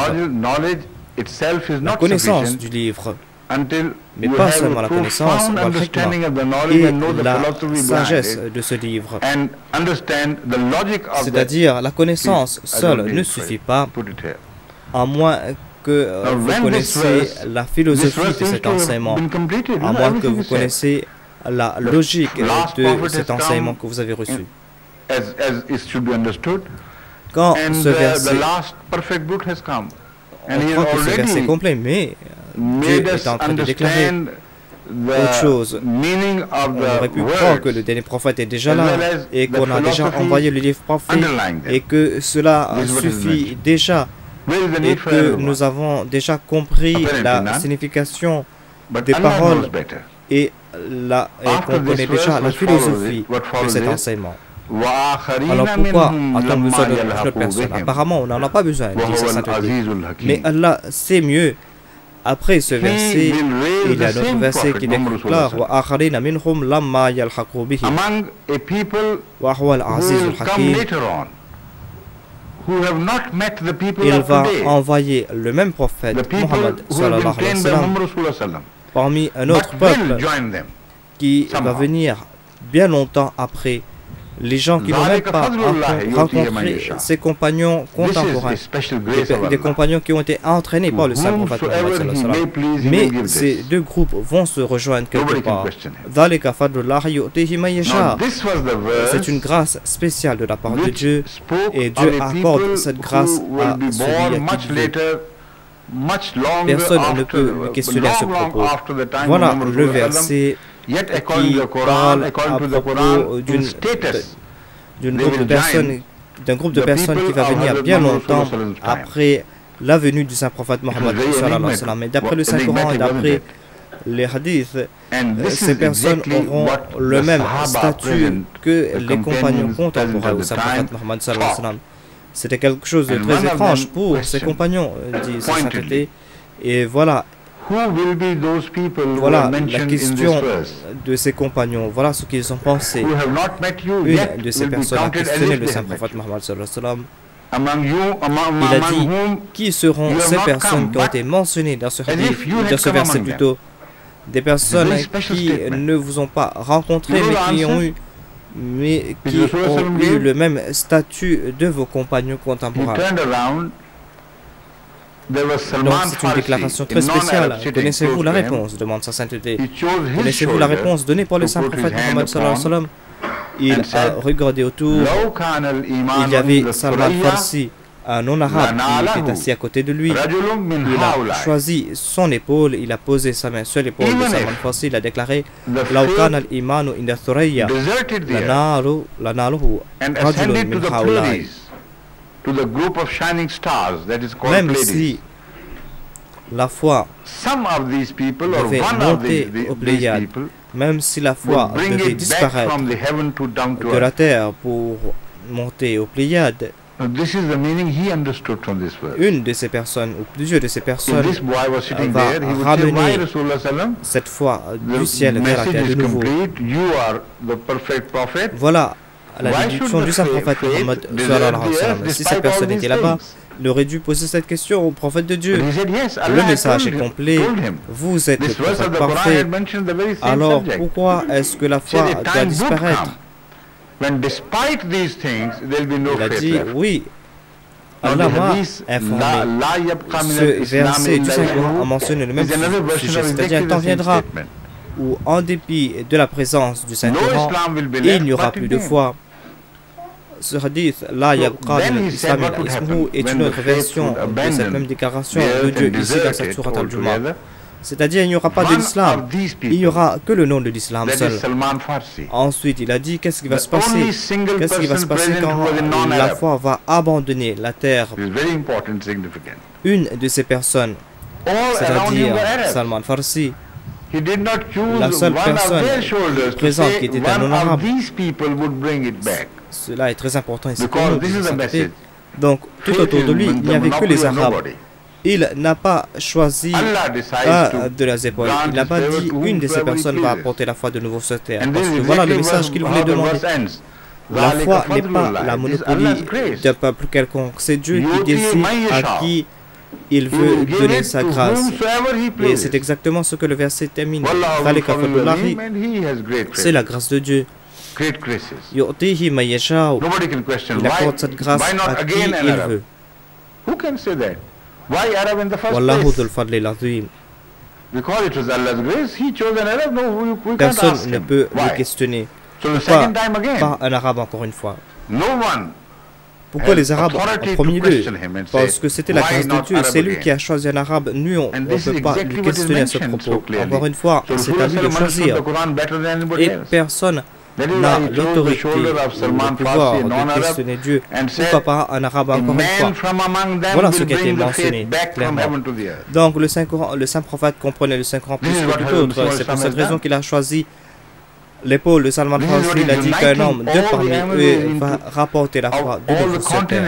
la connaissance du livre, mais pas seulement la connaissance, et la sagesse de ce livre. C'est-à-dire, la connaissance seule ne suffit pas, à moins que vous connaissez la philosophie de cet enseignement, à moins que vous connaissez la logique de cet enseignement que vous avez reçu. Quand ce verset, on croit que ce verset est complet, mais Dieu est en train de déclarer autre chose. On aurait pu croire que le dernier prophète est déjà là et qu'on a déjà envoyé le livre parfait et que cela suffit déjà et que nous avons déjà compris la signification des paroles et qu'on connaît déjà la philosophie de cet enseignement. Alors pourquoi a-t-on besoin d'autres personnes? Apparemment, on n'en a pas besoin, dit sa sainteté. Mais Allah sait mieux. Après ce verset, il y a d'autres versets qui déclarent وَآخَرِينَ مِنْهُمْ لَمَّا يَلْحَقُوا بِهِمْ وَهُوَ الْعَزِيزُ الْحَكِيمُ. Il va envoyer le même prophète, Muhammad sallallahu alayhi wa sallam, parmi un autre peuple qui va venir bien longtemps après. Les gens qui n'ont même pas rencontré ses compagnons contemporains, des compagnons qui ont été entraînés par le saint prophète Muhammad sallallahu alayhi wa sallam. Mais ces deux groupes vont se rejoindre quelque part. C'est une grâce spéciale de la part de Dieu, et Dieu accorde cette grâce à celui à qui il veut. Personne ne peut me questionner à ce propos. Voilà le verset qui parle à propos d'un groupe de personnes qui va venir bien longtemps après la venue du saint prophète Mohammed sallallahu alayhi wa sallam. Et d'après le Saint-Coran et d'après les hadiths, ces personnes auront le même statut que les compagnons contemporains du saint prophète Mohammed sallallahu alayhi wa sallam. C'était quelque chose de très étrange pour ses compagnons, dit sa sainteté. Et voilà. Voilà la question de ses compagnons. Voilà ce qu'ils ont pensé. Une de ces personnes a questionné le saint prophète Mohammed sallallahu alayhi wa sallam. Il a dit, qui seront ces personnes qui ont été mentionnées dans ce hadith, dans ce verset plutôt, des personnes qui ne vous ont pas rencontré mais qui ont eu le même statut de vos compagnons contemporains. Donc c'est une déclaration très spéciale. Connaissez-vous la réponse? Demande sa sainteté. Connaissez-vous la réponse donnée par le saint prophète Mohammed sallallahu alayhi wa sallam? Il a regardé autour. Il y avait Salman Farsi, un non-arabe qui était assis à côté de lui. Il a choisi son épaule, il a posé sa main sur l'épaule de Salman Farsi. Il a déclaré لو كان الإيمان عند الثريا لناله رجل من هؤلاء. Même si la foi devait monter aux Pléiades, même si la foi devait disparaître de la terre pour monter aux Pléiades, une de ces personnes, ou plusieurs de ces personnes, va ramener cette foi du ciel vers la terre de nouveau. Voilà la déduction du saint prophète Muhammad sallallahu alayhi wa sallam. Si cette personne était là-bas, il aurait dû poser cette question au prophète de Dieu. Le message est complet. Vous êtes le prophète parfait. Alors pourquoi est-ce que la foi doit disparaître? Il a dit oui. Allah m'a informé. Ce verset du Saint-Coran a mentionné le même sujet, c'est-à-dire un temps viendra où, en dépit de la présence du Saint-Coran, il n'y aura plus de foi. Ce hadith, la yabqa min al-islam illa ismuhu, est une autre version de cette même déclaration de Dieu ici dans cette sourate al-Jumu'ah. C'est-à-dire, il n'y aura pas de l'islam, il n'y aura que le nom de l'islam seul. Ensuite, il a dit, qu'est-ce qui va se passer? Qu'est-ce qui va se passer quand la foi va abandonner la terre? Une de ces personnes, c'est-à-dire Salman Farsi, la seule personne présente qui était un non-arabe, Cela est très important ici pour nous. Donc, tout autour de lui, il n'y avait que les Arabes. Il n'a pas choisi un de leurs épaules. Il n'a pas dit une de ces personnes va apporter la foi de nouveau sur terre. Parce que voilà le message qu'il voulait demander. La foi n'est pas la monopolie d'un peuple quelconque. C'est Dieu qui décide à qui il veut donner sa grâce. Et c'est exactement ce que le verset termine. C'est la grâce de Dieu. Il apporte cette grâce à qui il veut. Wallahu dhul fadli al-azim. Personne ne peut le questionner. Pourquoi pas un arabe encore une fois? Pourquoi les arabes en premier lieu? Parce que c'était la grâce de Dieu. C'est lui qui a choisi un arabe. Nous, on ne peut pas lui questionner à ce propos. Encore une fois, c'est à lui de choisir. Et personne n'a l'autorité ou le pouvoir de questionner Dieu. Pourquoi pas un arabe encore une fois? Voilà ce qui a été mentionné clairement. Donc le Saint Prophète comprenait le Saint Coran plus que tout autre. C'est pour cette raison qu'il a choisi l'épaule de Salman Rushdie. Il a dit qu'un homme de parmi eux va rapporter la foi de nouveau sur terre.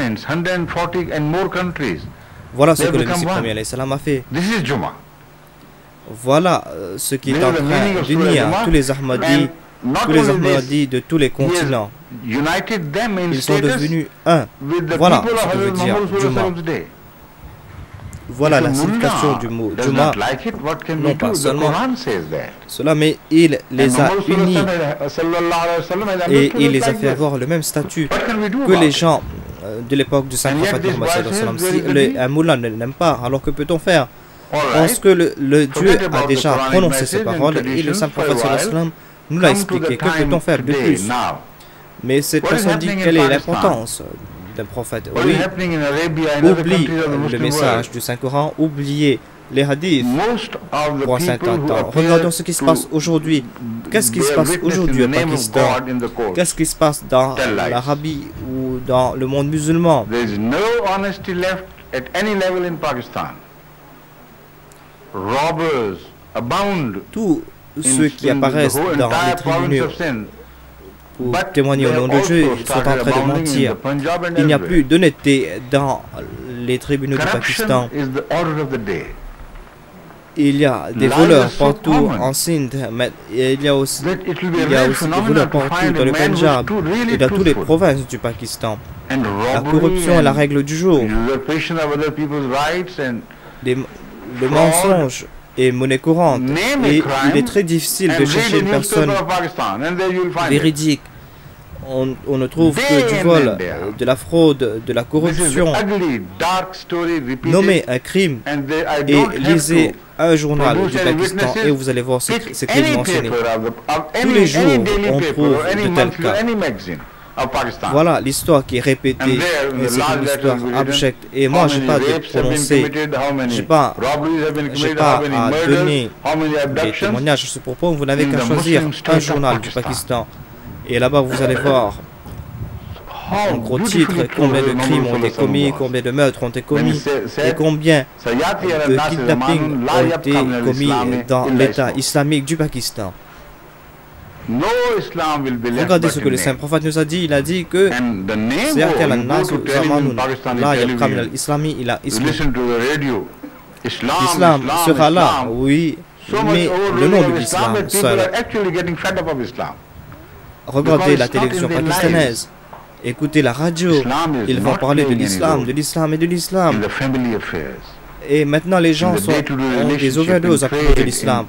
Voilà ce que le Messie premier alayhi salam a fait. Voilà ce qui est en train d'unir tous les Ahmadis de tous les continents. Ils sont devenus un. Voilà ce que veut dire Juma. Voilà la signification du mot Juma. Non pas seulement cela, mais il les a unis et il les a fait avoir le même statut que les gens de l'époque du Saint Prophète Mohammed. Si un moulin ne l'aime pas, alors que peut-on faire? Parce que le Dieu a déjà prononcé ces paroles et le Saint Prophète nous l'a expliqué. Que peut-on faire de plus? Mais cette personne dit quelle est l'importance d'un prophète. Oui, oublie le message du Saint-Coran, oubliez les hadiths pour un certain temps. Regardons ce qui se passe aujourd'hui. Qu'est-ce qui se passe aujourd'hui au Pakistan? Qu'est-ce qui se passe dans l'Arabie ou dans le monde musulman? Tous ceux qui apparaissent dans les tribunaux pour témoigner au nom de Dieu sont en train de mentir. Il n'y a plus d'honnêteté dans les tribunaux du Pakistan. Il y a des voleurs partout en Sindh, mais il y a aussi des voleurs partout dans le Punjab et dans toutes les provinces du Pakistan. La corruption est la règle du jour. Le mensonge est monnaie courante et il est très difficile de chercher une personne véridique. On ne trouve que du vol, de la fraude, de la corruption. Nommez un crime et lisez un journal du Pakistan et vous allez voir ces crimes mentionnés. Tous les jours, on trouve de tels cas. Voilà l'histoire qui est répétée, c'est une histoire abjecte. Et moi, je n'ai pas de prononcer, je n'ai pas à donner des témoignages à ce propos. Vous n'avez qu'à choisir un journal du Pakistan. Et là-bas, vous allez voir en gros titre combien de crimes ont été commis, combien de meurtres ont été commis et combien de kidnappings ont été commis dans l'État islamique du Pakistan. Regardez ce que le Saint Prophète nous a dit. Il a dit que l'islam sera là, oui, mais le nom de l'islam seul. Regardez la télévision pakistanaise, écoutez la radio, ils vont parler de l'islam et de l'islam. Et maintenant les gens ont des overdoses à propos de l'islam.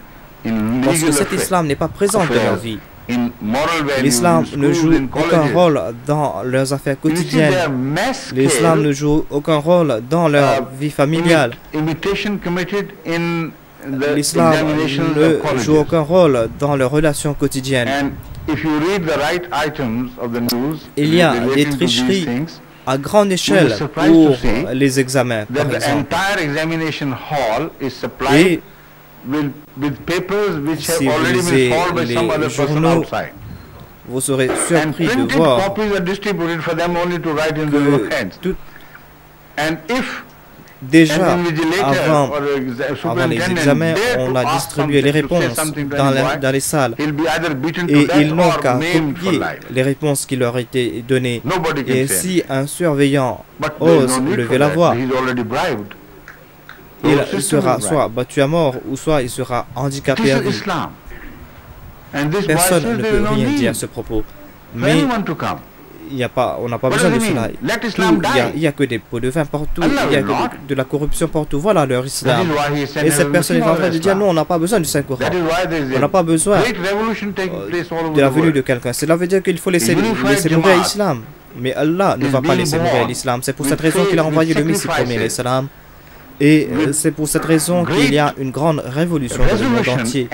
Parce que cet islam n'est pas présent dans leur vie. L'islam ne joue aucun rôle dans leurs affaires quotidiennes. L'islam ne joue aucun rôle dans leur vie familiale. L'islam ne joue aucun rôle dans leurs relations quotidiennes. Il y a des tricheries à grande échelle pour les examens, par exemple. Et si vous lisez les journaux, vous serez surpris de voir que Déjà, avant les examens, on a distribué les réponses dans les salles. Et ils n'ont qu'à copier les réponses qui leur étaient données. Et si un surveillant ose lever la voix, il sera soit battu à mort, ou soit il sera handicapé à vie. Personne ne peut rien dire à ce propos. Mais on n'a pas besoin de cela. Il n'y a que des pots de vin partout, il y a que de la corruption partout. Voilà leur islam. Et cette personne est en train de dire non, on n'a pas besoin du Saint-Coran. On n'a pas besoin de la venue de quelqu'un. Cela veut dire qu'il faut laisser mourir l'islam. Mais Allah ne va pas laisser mourir l'islam. C'est pour cette raison qu'il a envoyé le Messie premier, l'islam. Et c'est pour cette raison qu'il y a une grande révolution dans le monde entier.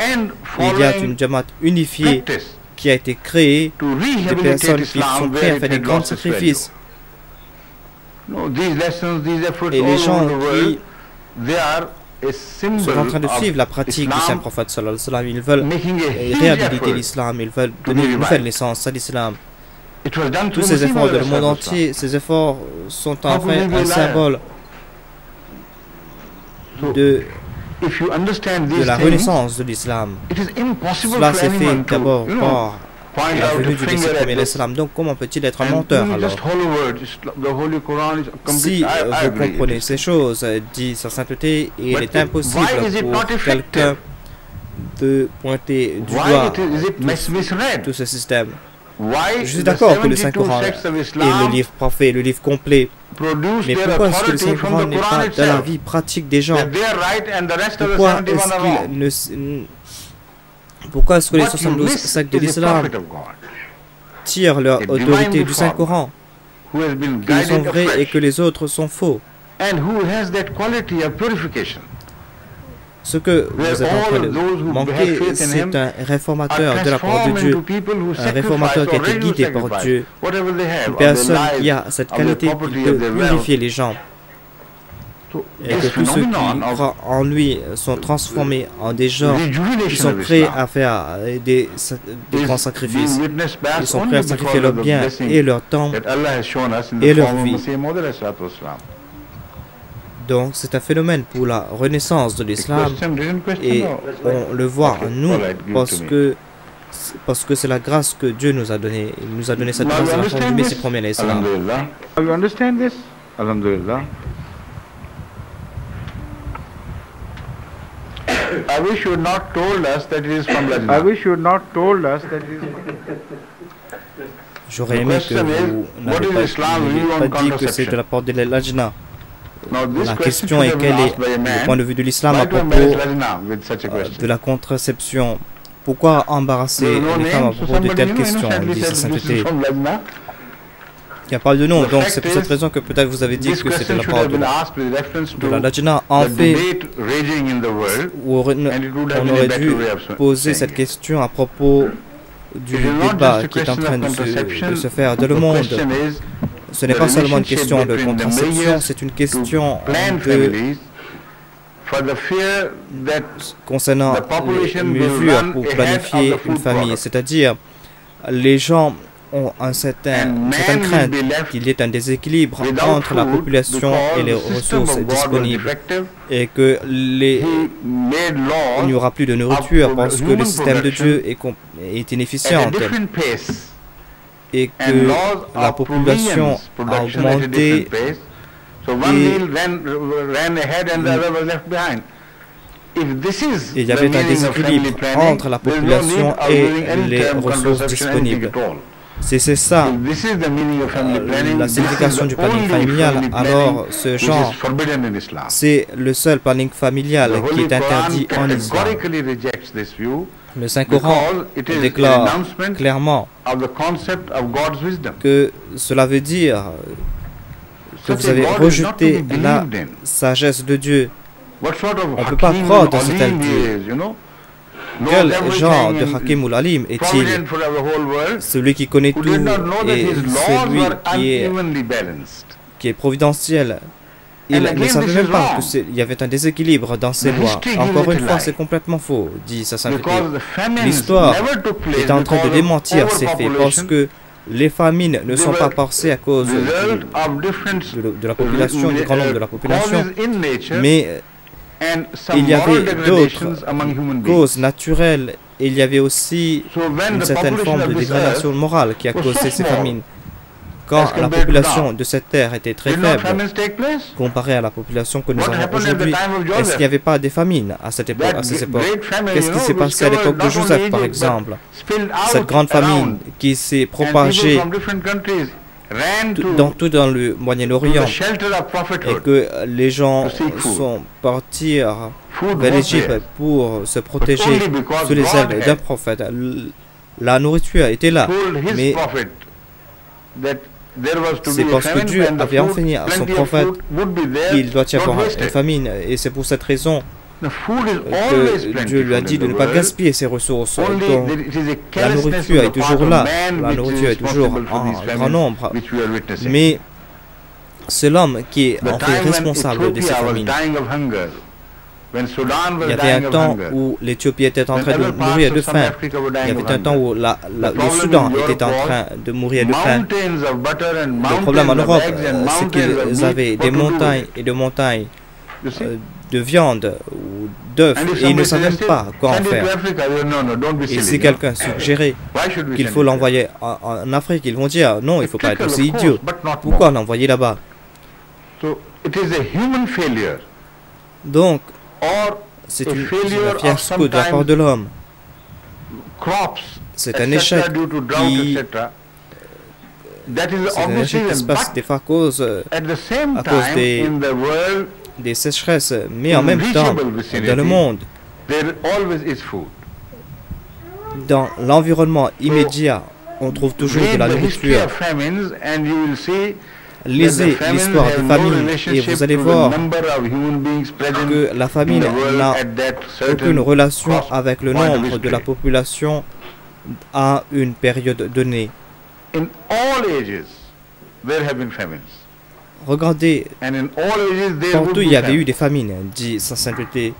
Il y a une Jamaat unifiée qui a été créée, des personnes qui sont prêtes à faire des grands sacrifices. Et les gens qui sont en train de suivre la pratique du Saint-Prophète sallallahu alayhi wa sallam, ils veulent réhabiliter l'islam, ils veulent donner une nouvelle naissance à l'islam. Tous ces efforts dans le monde entier, ces efforts sont en fait un symbole de la renaissance de l'islam. Cela s'est fait d'abord par la venue du Messie premier, l'islam. Donc comment peut-il être un menteur alors? Si vous comprenez ces choses, dit sa sainteté, il est impossible pour quelqu'un de pointer du doigt tout ce système. Je suis d'accord que le Saint-Coran est le livre parfait, le livre complet. Mais pourquoi est-ce que le Saint-Coran n'est pas dans la vie pratique des gens? Pourquoi est-ce que les 72 sectes de l'islam tirent leur autorité du Saint-Coran, qu'ils sont vrais et que les autres sont faux? Ce que vous êtes en train de manquer, c'est un réformateur de la part de Dieu, un réformateur qui a été guidé par Dieu, une personne qui a cette qualité qui peut purifier les gens, et que tous ceux qui croient en lui sont transformés en des gens qui sont prêts à faire des grands sacrifices. Ils sont prêts à sacrifier leur bien et leur temps et leur vie. Donc c'est un phénomène pour la renaissance de l'islam et on le voit en nous parce que c'est la grâce que Dieu nous a donnée. Il nous a donné cette grâce à la forme du Messie premier, l'islam.
You understand this? Alhamdulillah. I wish you had not told us that it is from Lajna. I wish you had not told us that it is.
J'aurais aimé que vous n'ayez pas dit que c'est de la part de la Lajna. La question est quel est le point de vue de l'islam à propos de la contraception. Pourquoi embarrasser les femmes à propos de telles questions, dit sa sainteté? Il n'y a pas de nom, donc c'est pour cette raison que peut-être vous avez dit que c'est de la part de la Lajna. En fait, on aurait dû poser cette question à propos du débat qui est en train de se faire dans le monde. Ce n'est pas seulement une question de contraception, c'est une question concernant les mesures pour planifier une famille. C'est-à-dire, les gens ont une certaine crainte qu'il y ait un déséquilibre entre la population et les ressources disponibles et qu'il n'y aura plus de nourriture parce que le système de Dieu est inefficient et que la population a augmenté et il y avait un déséquilibre entre la population et les ressources disponibles. C'est ça la signification du planning familial. Alors ce genre, c'est le seul planning familial qui est interdit en islam. Le Saint-Coran déclare clairement que cela veut dire que vous avez rejeté la sagesse de Dieu. On ne peut pas croire dans ce tel Dieu. Quel genre de Hakim ou Alim est-il? Celui qui connaît tout et celui qui est providentiel. Il ne savait même pas qu'il y avait un déséquilibre dans ses lois. Encore une fois, c'est complètement faux, dit sa sainteté. L'histoire est en train de démentir ces faits parce que les famines ne sont pas passées à cause de la population, du grand nombre de la population, mais il y avait d'autres causes naturelles. Il y avait aussi une certaine forme de dégradation morale qui a causé ces famines. Quand la population de cette terre était très faible, comparée à la population que nous avons aujourd'hui, est-ce qu'il n'y avait pas des famines à cette époque, à ces époques? Qu'est-ce qui s'est passé à l'époque de Joseph, par exemple? Cette grande famine qui s'est propagée dans le Moyen-Orient et que les gens sont partis vers l'Égypte pour se protéger sous les ailes d'un prophète. La nourriture était là, mais c'est parce que Dieu avait enseigné à son prophète qu'il doit y avoir une famine, et c'est pour cette raison que Dieu lui a dit de ne pas gaspiller ses ressources. Donc, la nourriture est toujours là, la nourriture est toujours en grand nombre, mais c'est l'homme qui est en fait responsable de ces famines. Il y avait un temps où l'Éthiopie était en train de mourir de faim. Il y avait un temps où le Soudan était en train de mourir de faim. Le problème en Europe, c'est qu'ils avaient des montagnes et des montagnes de viande ou d'œufs et ils ne savaient même pas quoi en faire. Et si quelqu'un suggérait qu'il faut l'envoyer en Afrique, ils vont dire non, il ne faut pas être aussi idiot. Pourquoi l'envoyer là-bas? Donc, c'est un fiasco de la part de l'homme. C'est un échec qui se passe des fois à cause des sécheresses, mais en même temps, dans le monde, dans l'environnement immédiat, on trouve toujours de la nourriture. Lisez l'histoire des famines et vous allez voir que la famine n'a aucune relation avec le nombre de la population à une période donnée. Regardez, partout il y avait eu des famines, dit sa sainteté,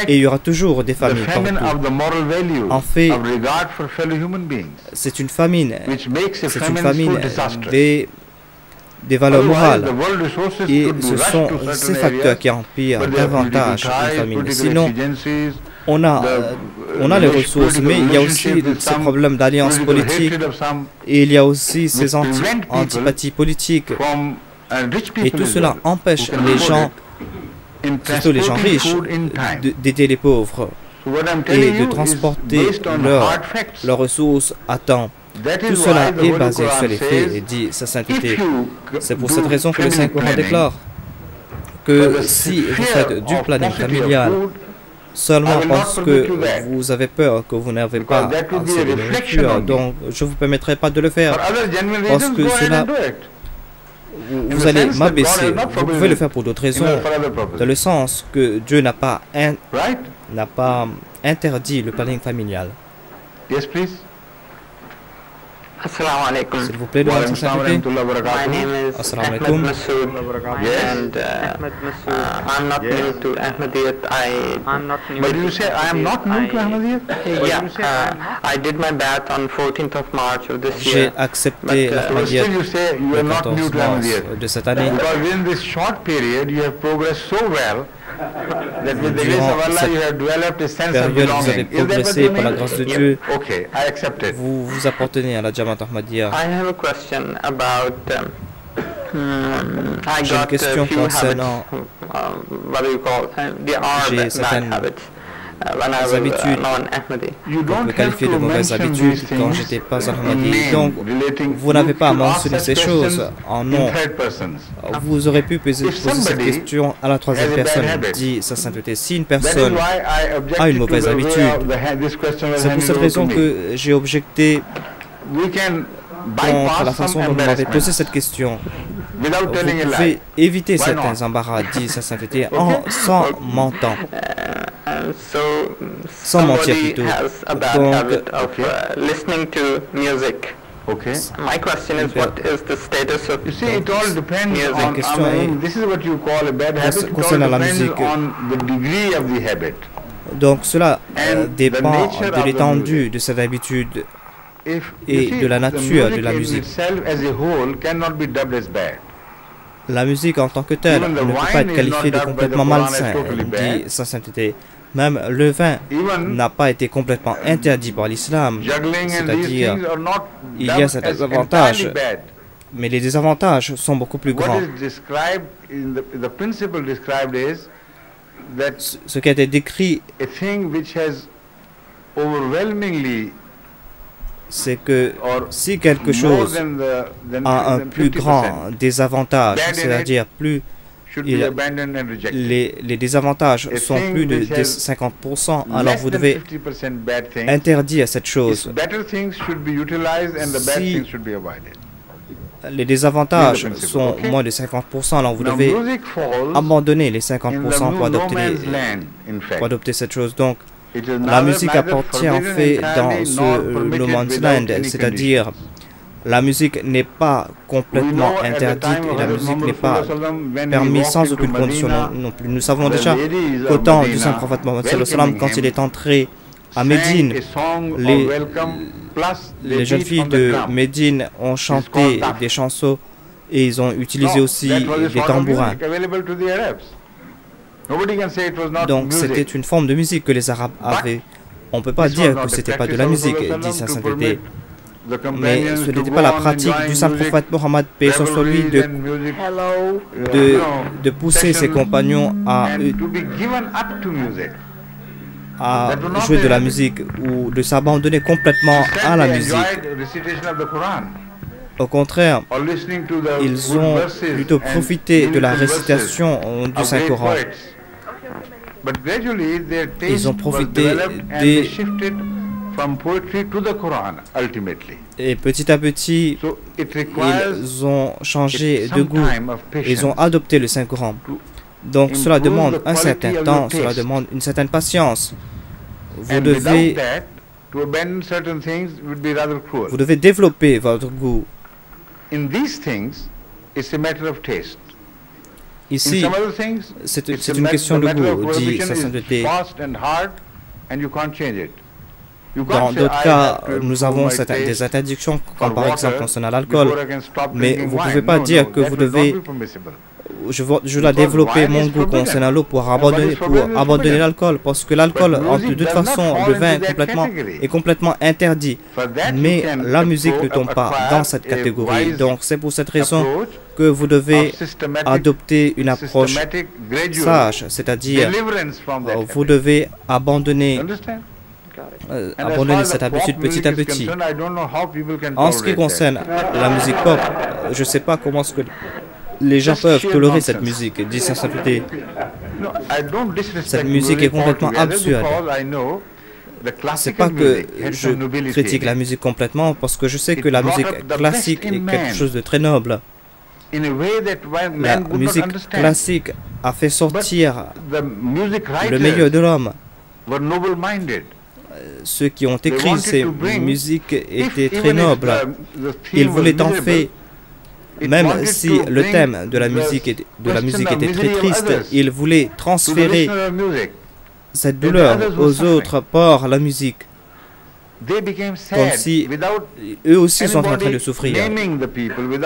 et il y aura toujours des famines partout. En fait, c'est une famine des valeurs morales, et ce sont ces facteurs qui empirent davantage une famine. Sinon, on a les ressources, mais il y a aussi ces problèmes d'alliance politique, et il y a aussi ces antipathies politiques, et tout cela empêche les gens, surtout les gens riches, d'aider les pauvres et de transporter leurs ressources à temps. Tout cela est basé sur les faits, et dit sa sainteté. C'est pour cette raison que le Saint-Coran déclare que si vous faites du planning familial seulement parce que vous avez peur que vous n'avez pas assez de nourriture, donc je ne vous permettrai pas de le faire, parce que cela, vous allez m'abaisser. Vous pouvez le faire pour d'autres raisons, dans le sens que Dieu n'a pas interdit le planning familial.
Yes, please.
Assalamu alaikum.
S'il vous plaît, de votre sainteté.
My name is Ahmed Masood, and I'm not new to Ahmadiyyat.
But you say I am not new to Ahmadiyyat?
Yeah, I did my bath on 14th of March of this year.
J'ai accepté l'Ahmadiyyat le 14 mars de cette année.
Because within this short period, you have progressed so well.
Durant cette période, vous avez progressé par la grâce de Dieu. Vous appartenez à la Jamaat Ahmadiyya. J'ai une question concernant j'ai certaines habitudes qu'on peut qualifier de mauvaises habitudes quand j'étais pas Ahmadi. Donc, vous n'avez pas mentionné ces choses en nom. Vous aurez pu poser cette question à la troisième personne, dit sa sainteté. Si une personne a une mauvaise habitude, c'est pour cette raison que j'ai objecté contre la façon dont vous m'avez posé cette question. Vous pouvez éviter certains embarras, dit sa sainteté, sans mentant. Sans mentir plutôt. Donc,
my question is, what is the status of music?
La question est concernant la musique. Donc cela dépend de l'étendue de cette habitude. et de la nature de la musique. La musique en tant que telle ne peut pas être qualifiée de complètement malsain, dit Sa Sainteté. Même le vin n'a pas été complètement interdit par l'islam, c'est-à-dire il y a certains avantages, mais les désavantages sont beaucoup plus grands. Ce qui a été décrit, c'est que si quelque chose a un plus grand désavantage, c'est-à-dire plus les désavantages sont plus de 50%, alors vous devez interdire cette chose. Si les désavantages sont moins de 50%, alors vous devez abandonner les 50% pour adopter cette chose. Donc, la musique appartient en fait dans ce no man's land, c'est-à-dire la musique n'est pas complètement interdite et la musique n'est pas permise sans aucune condition non plus. Nous savons déjà qu'au temps du saint prophète Mohammed, quand il est entré à Médine, les jeunes filles de Médine ont chanté des chansons et ils ont utilisé aussi des tambourins. Donc c'était une forme de musique que les Arabes avaient. On ne peut pas dire que ce n'était pas de la musique, dit Sa Sainteté. Mais ce n'était pas la pratique du saint prophète Mohammed, paix sur lui, de pousser ses compagnons à jouer de la musique ou de s'abandonner complètement à la musique. Au contraire, ils ont plutôt profité de la récitation du Saint-Coran. Ils ont profité et petit à petit, ils ont changé de goût. Ils ont adopté le Saint-Coran. Donc cela demande un certain temps, cela demande une certaine patience. Vous devez développer votre goût. Ici, c'est une question de goût, dit Sa Sainteté. Dans d'autres cas, nous avons des interdictions, comme par exemple concernant l'alcool. Mais vous ne pouvez pas dire que vous devez... Je dois développer mon goût concernant l'eau pour abandonner l'alcool, parce que l'alcool, de toute façon, le vin est complètement interdit. Mais la musique ne tombe pas dans cette catégorie. Donc c'est pour cette raison que vous devez adopter une approche sage, c'est-à-dire vous devez abandonner cette habitude petit à petit. En ce qui concerne la musique pop, je ne sais pas comment est-ce que les gens peuvent tolérer cette musique, dit Sa Sainteté. Cette musique est complètement absurde. C'est pas que je critique la musique complètement, parce que je sais que la musique classique est quelque chose de très noble. La musique classique a fait sortir le meilleur de l'homme. Ceux qui ont écrit ces musiques étaient très nobles. Ils voulaient en fait, même si le thème de la musique était très triste, ils voulaient transférer cette douleur aux autres par la musique. Comme si eux aussi sont en train de souffrir.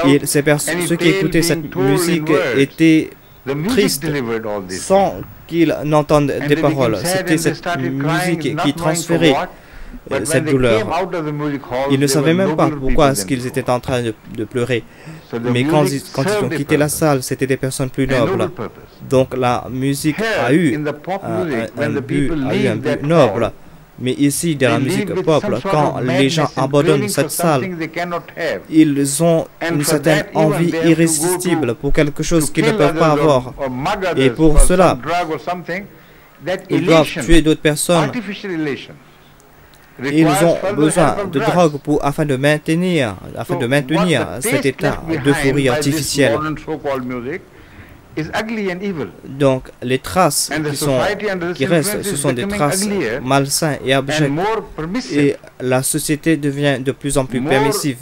Et ceux qui écoutaient cette musique étaient tristes sans qu'ils n'entendent des paroles. C'était cette musique qui transférait cette douleur. Ils ne savaient même pas pourquoi est-ce qu'ils étaient en train de pleurer. Mais quand ils ont quitté la salle, c'était des personnes plus nobles. Donc la musique a eu un but noble. Mais ici, dans la musique pop, quand les gens abandonnent cette salle, ils ont une certaine envie irrésistible pour quelque chose qu'ils ne peuvent pas avoir. Et pour cela, ils doivent tuer d'autres personnes. Ils ont besoin de drogue afin de maintenir cet état d'euphorie artificielle. Donc, les traces qui restent, ce sont des traces malsaines et abjectes. Et la société devient de plus en plus permissive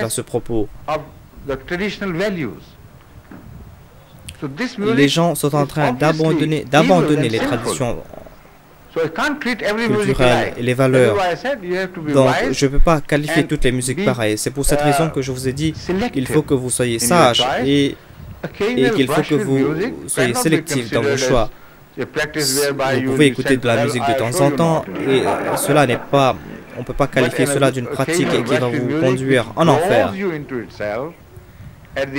à ce propos. Les gens sont en train d'abandonner les traditions culturelles et les valeurs. Donc, je ne peux pas qualifier toutes les musiques pareilles. C'est pour cette raison que je vous ai dit qu'il faut que vous soyez sage et qu'il faut que vous soyez sélectif dans vos choix. Vous pouvez écouter de la musique de temps en temps et cela n'est pas, on ne peut pas qualifier cela d'une pratique qui va vous conduire en enfer.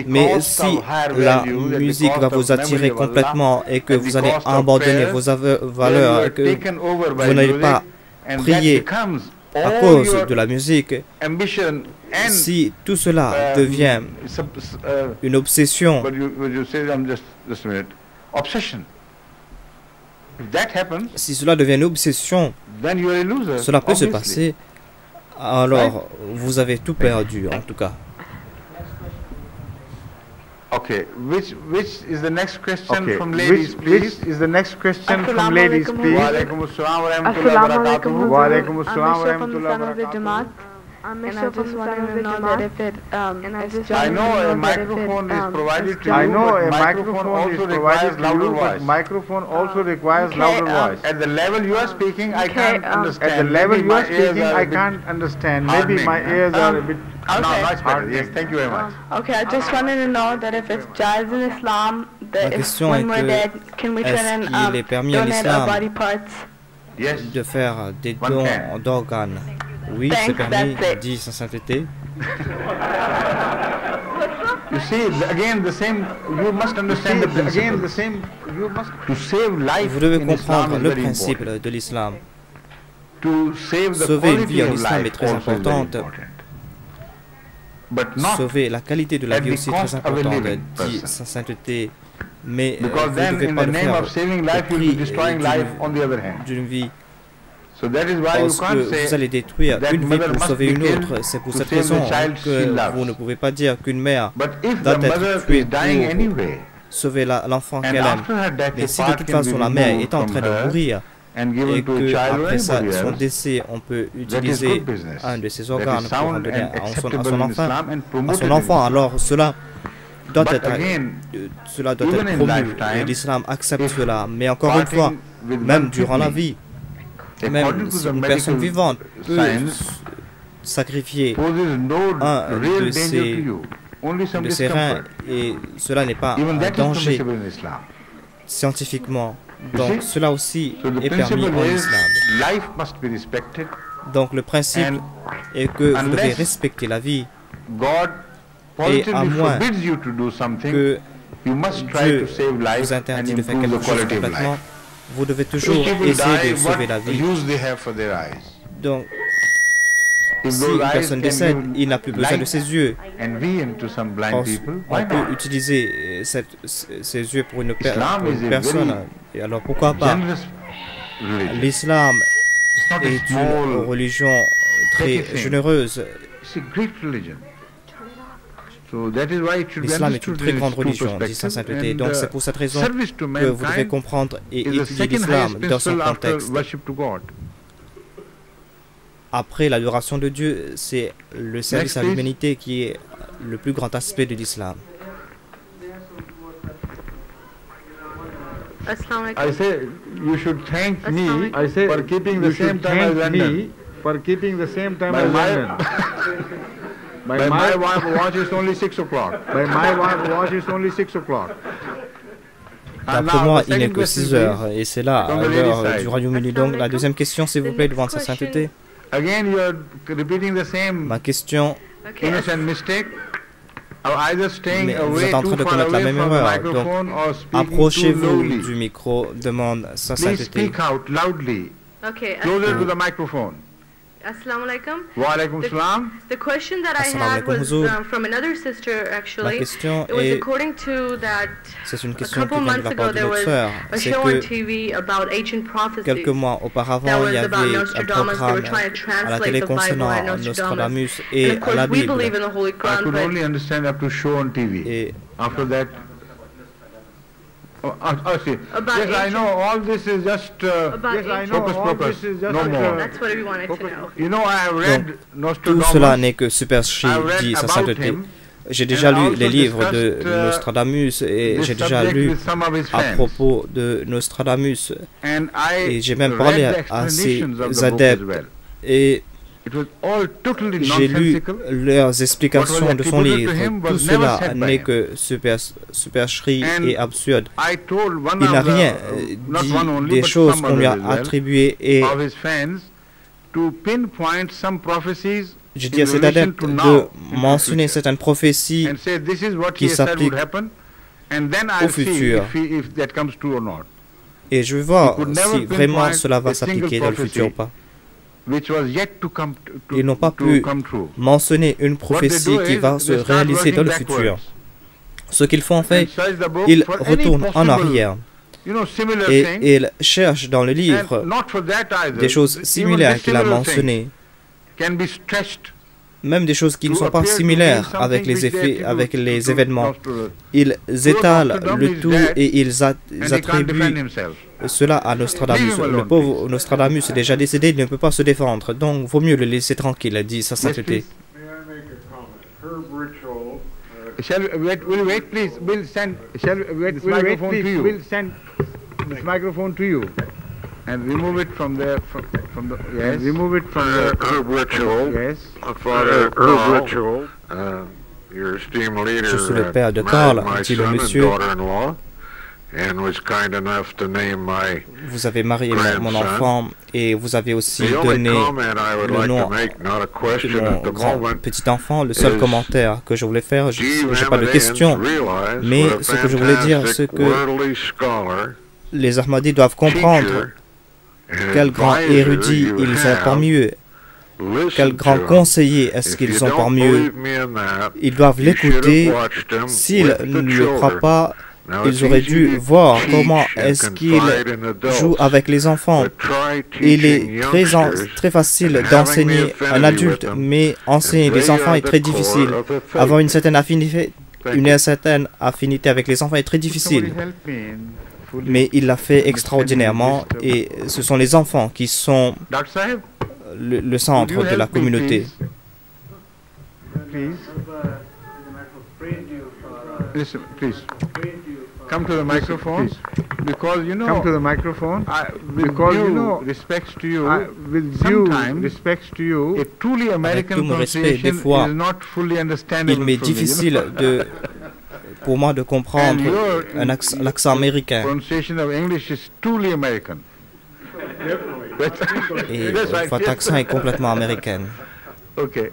Mais si la musique va vous attirer complètement et que vous allez abandonner vos valeurs et que vous n'allez pas prier à cause de la musique, si tout cela devient une obsession, si cela devient une obsession, cela peut se passer, alors vous avez tout perdu en tout cas.
Okay, which is the next question from ladies, please? Which is the next question from ladies, please? Wa alaikum assalam wa rahmatullahi wa barakatuh. Wa alaikum assalam wa rahmatullahi wa barakatuh. And I just wanted to know that if it, I know a microphone is provided to you. I know a microphone also requires louder voice. Microphone also requires louder voice. At the level you are speaking, I can't understand. At the level you are speaking, I can't understand. Maybe my ears are a bit. Okay. No, much better. Yes, thank you very much.
Okay, I just wanted to know that if it's jaiz in Islam, that if when we're dead, can we try and donate our body parts?
Yes. De faire des dons d'organes. Oui, c'est permis, dit sa sainteté.
You see, again the same. You must understand the principle. Again the same. You must to save life.
Vous devez comprendre le principe de l'islam. Sauver une vie en islam est très importante. Sauver la qualité de la vie aussi très importante, dit sa sainteté. Mais vous ne devez pas le faire au prix d'une vie. Parce que vous allez détruire une vie pour sauver une autre. C'est pour cette raison que vous ne pouvez pas dire qu'une mère doit être tuée pour sauver l'enfant qu'elle aime. Mais si de toute façon la mère est en train de mourir et qu'après son décès, on peut utiliser un de ses organes pour en donner à son enfant, alors cela doit être promu. Et l'islam accepte cela. Mais encore une fois, même durant la vie, même si une personne vivante peut sacrifier un de ses reins, et cela n'est pas un danger scientifiquement. Donc cela aussi est permis en islam. Donc le principe est que vous devez respecter la vie, et à moins que Dieu vous interdit de faire quelque chose complètement, vous devez toujours essayer de sauver la vie. Donc, si une personne décède, il n'a plus besoin de ses yeux. On peut utiliser ses yeux pour une personne. Et alors pourquoi pas? L'islam est une religion très généreuse. L'islam est une très grande religion, dit sa sainteté. Donc c'est pour cette raison que vous devez comprendre et étudier l'islam dans son contexte. Après l'adoration de Dieu, c'est le service à l'humanité qui est le plus grand aspect de l'islam.
I say you should thank me. I say for keeping the same time as London. For keeping the same time as London. By my watch is only 6 o'clock. By my watch is only 6 o'clock.
D'après moi, il n'est que 6 heures, et c'est là l'heure du Royaume-Uni. Donc, la deuxième question, s'il vous plaît, devant sa sainteté. Ma question. Mais vous êtes en train de commettre la même erreur. Donc, approchez-vous du micro, demande sa sainteté.
Closer to the microphone.
Assalamu alaikum.
Wa alaikum salam.
The question that I had was from another sister actually. It was according to that a couple months ago there was a show on TV about ancient prophecies.
Quelques mois auparavant, il y avait un programme à la télé concernant Nostradamus et la Bible.
I could only understand up to show on TV.
Et
after that, see. Yes, I know all this is just focus purpose. No more.
That's what we wanted to know.
You know, I have read Nostradamus.
Tout cela n'est que supercherie, dit sa sainteté. J'ai déjà lu les livres de Nostradamus et j'ai déjà lu à propos de Nostradamus. Et j'ai même parlé à ses adeptes. Et j'ai lu leurs explications de son livre. Tout cela n'est que supercherie et absurde. Il n'a rien dit des choses qu'on lui a attribuées et je dis à cet adepte de mentionner certaines prophéties qui s'appliquent au futur. Et je vais voir si vraiment cela va s'appliquer dans le futur ou pas. Ils n'ont pas pu mentionner une prophétie qui va se réaliser dans le futur. Ce qu'ils font en fait, ils retournent en arrière. Et ils cherchent dans le livre des choses similaires qu'il a mentionnées. Même des choses qui ne sont pas similaires avec les effets, avec les événements. Ils étalent le tout et ils attribuent cela à Nostradamus. Le pauvre Nostradamus est déjà décédé, il ne peut pas se défendre. Donc, vaut mieux le laisser tranquille, a dit sa sainteté.
Shall we wait, please? We'll send this microphone to you. And remove it from the yes. And remove it from the herb ritual. Yes.
Father herb ritual. Your esteemed leader. Je suis le père de Carl, dit le monsieur. Vous avez marié mon enfant et vous avez aussi donné le nom de mon grand petit enfant. Le seul commentaire que je voulais faire, je n'ai pas de question, mais ce que je voulais dire, c'est que les Ahmadis doivent comprendre quels grands érudits ils ont parmi eux, quels grands conseillers est-ce qu'ils sont parmi eux. Ils doivent l'écouter. S'ils ne le croient pas, ils auraient dû voir comment est-ce qu'il joue avec les enfants. Il est très facile d'enseigner un adulte, mais enseigner les enfants est très difficile. Avoir une certaine affinité avec les enfants est très difficile. Mais il l'a fait extraordinairement et ce sont les enfants qui sont le centre de la communauté.
Listen, please. Come to the microphone, because you know. Come to the microphone, because you know. Respects to you. With due respects to you. A truly American pronunciation is not fully understandable.
Il m'est difficile pour moi de comprendre l'accent américain.
Pronunciation of English is truly American.
Et votre accent est complètement américain.
Okay.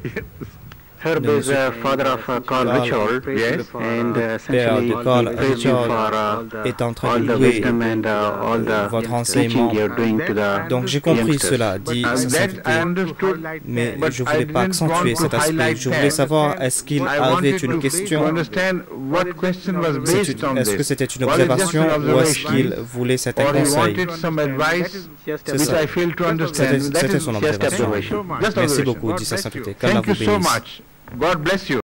Herb is father of Carl Richard, yes, and essentially
est en train de louer votre enseignement. Donc j'ai compris cela, dit sa sainteté, mais je ne voulais pas accentuer cet aspect. Je voulais savoir, est-ce qu'il avait une question? Est-ce que c'était une observation ou est-ce qu'il voulait cet conseil? C'était son observation. Merci beaucoup, dit sa sainteté. Qu'Allah vous bénisse.
God bless you.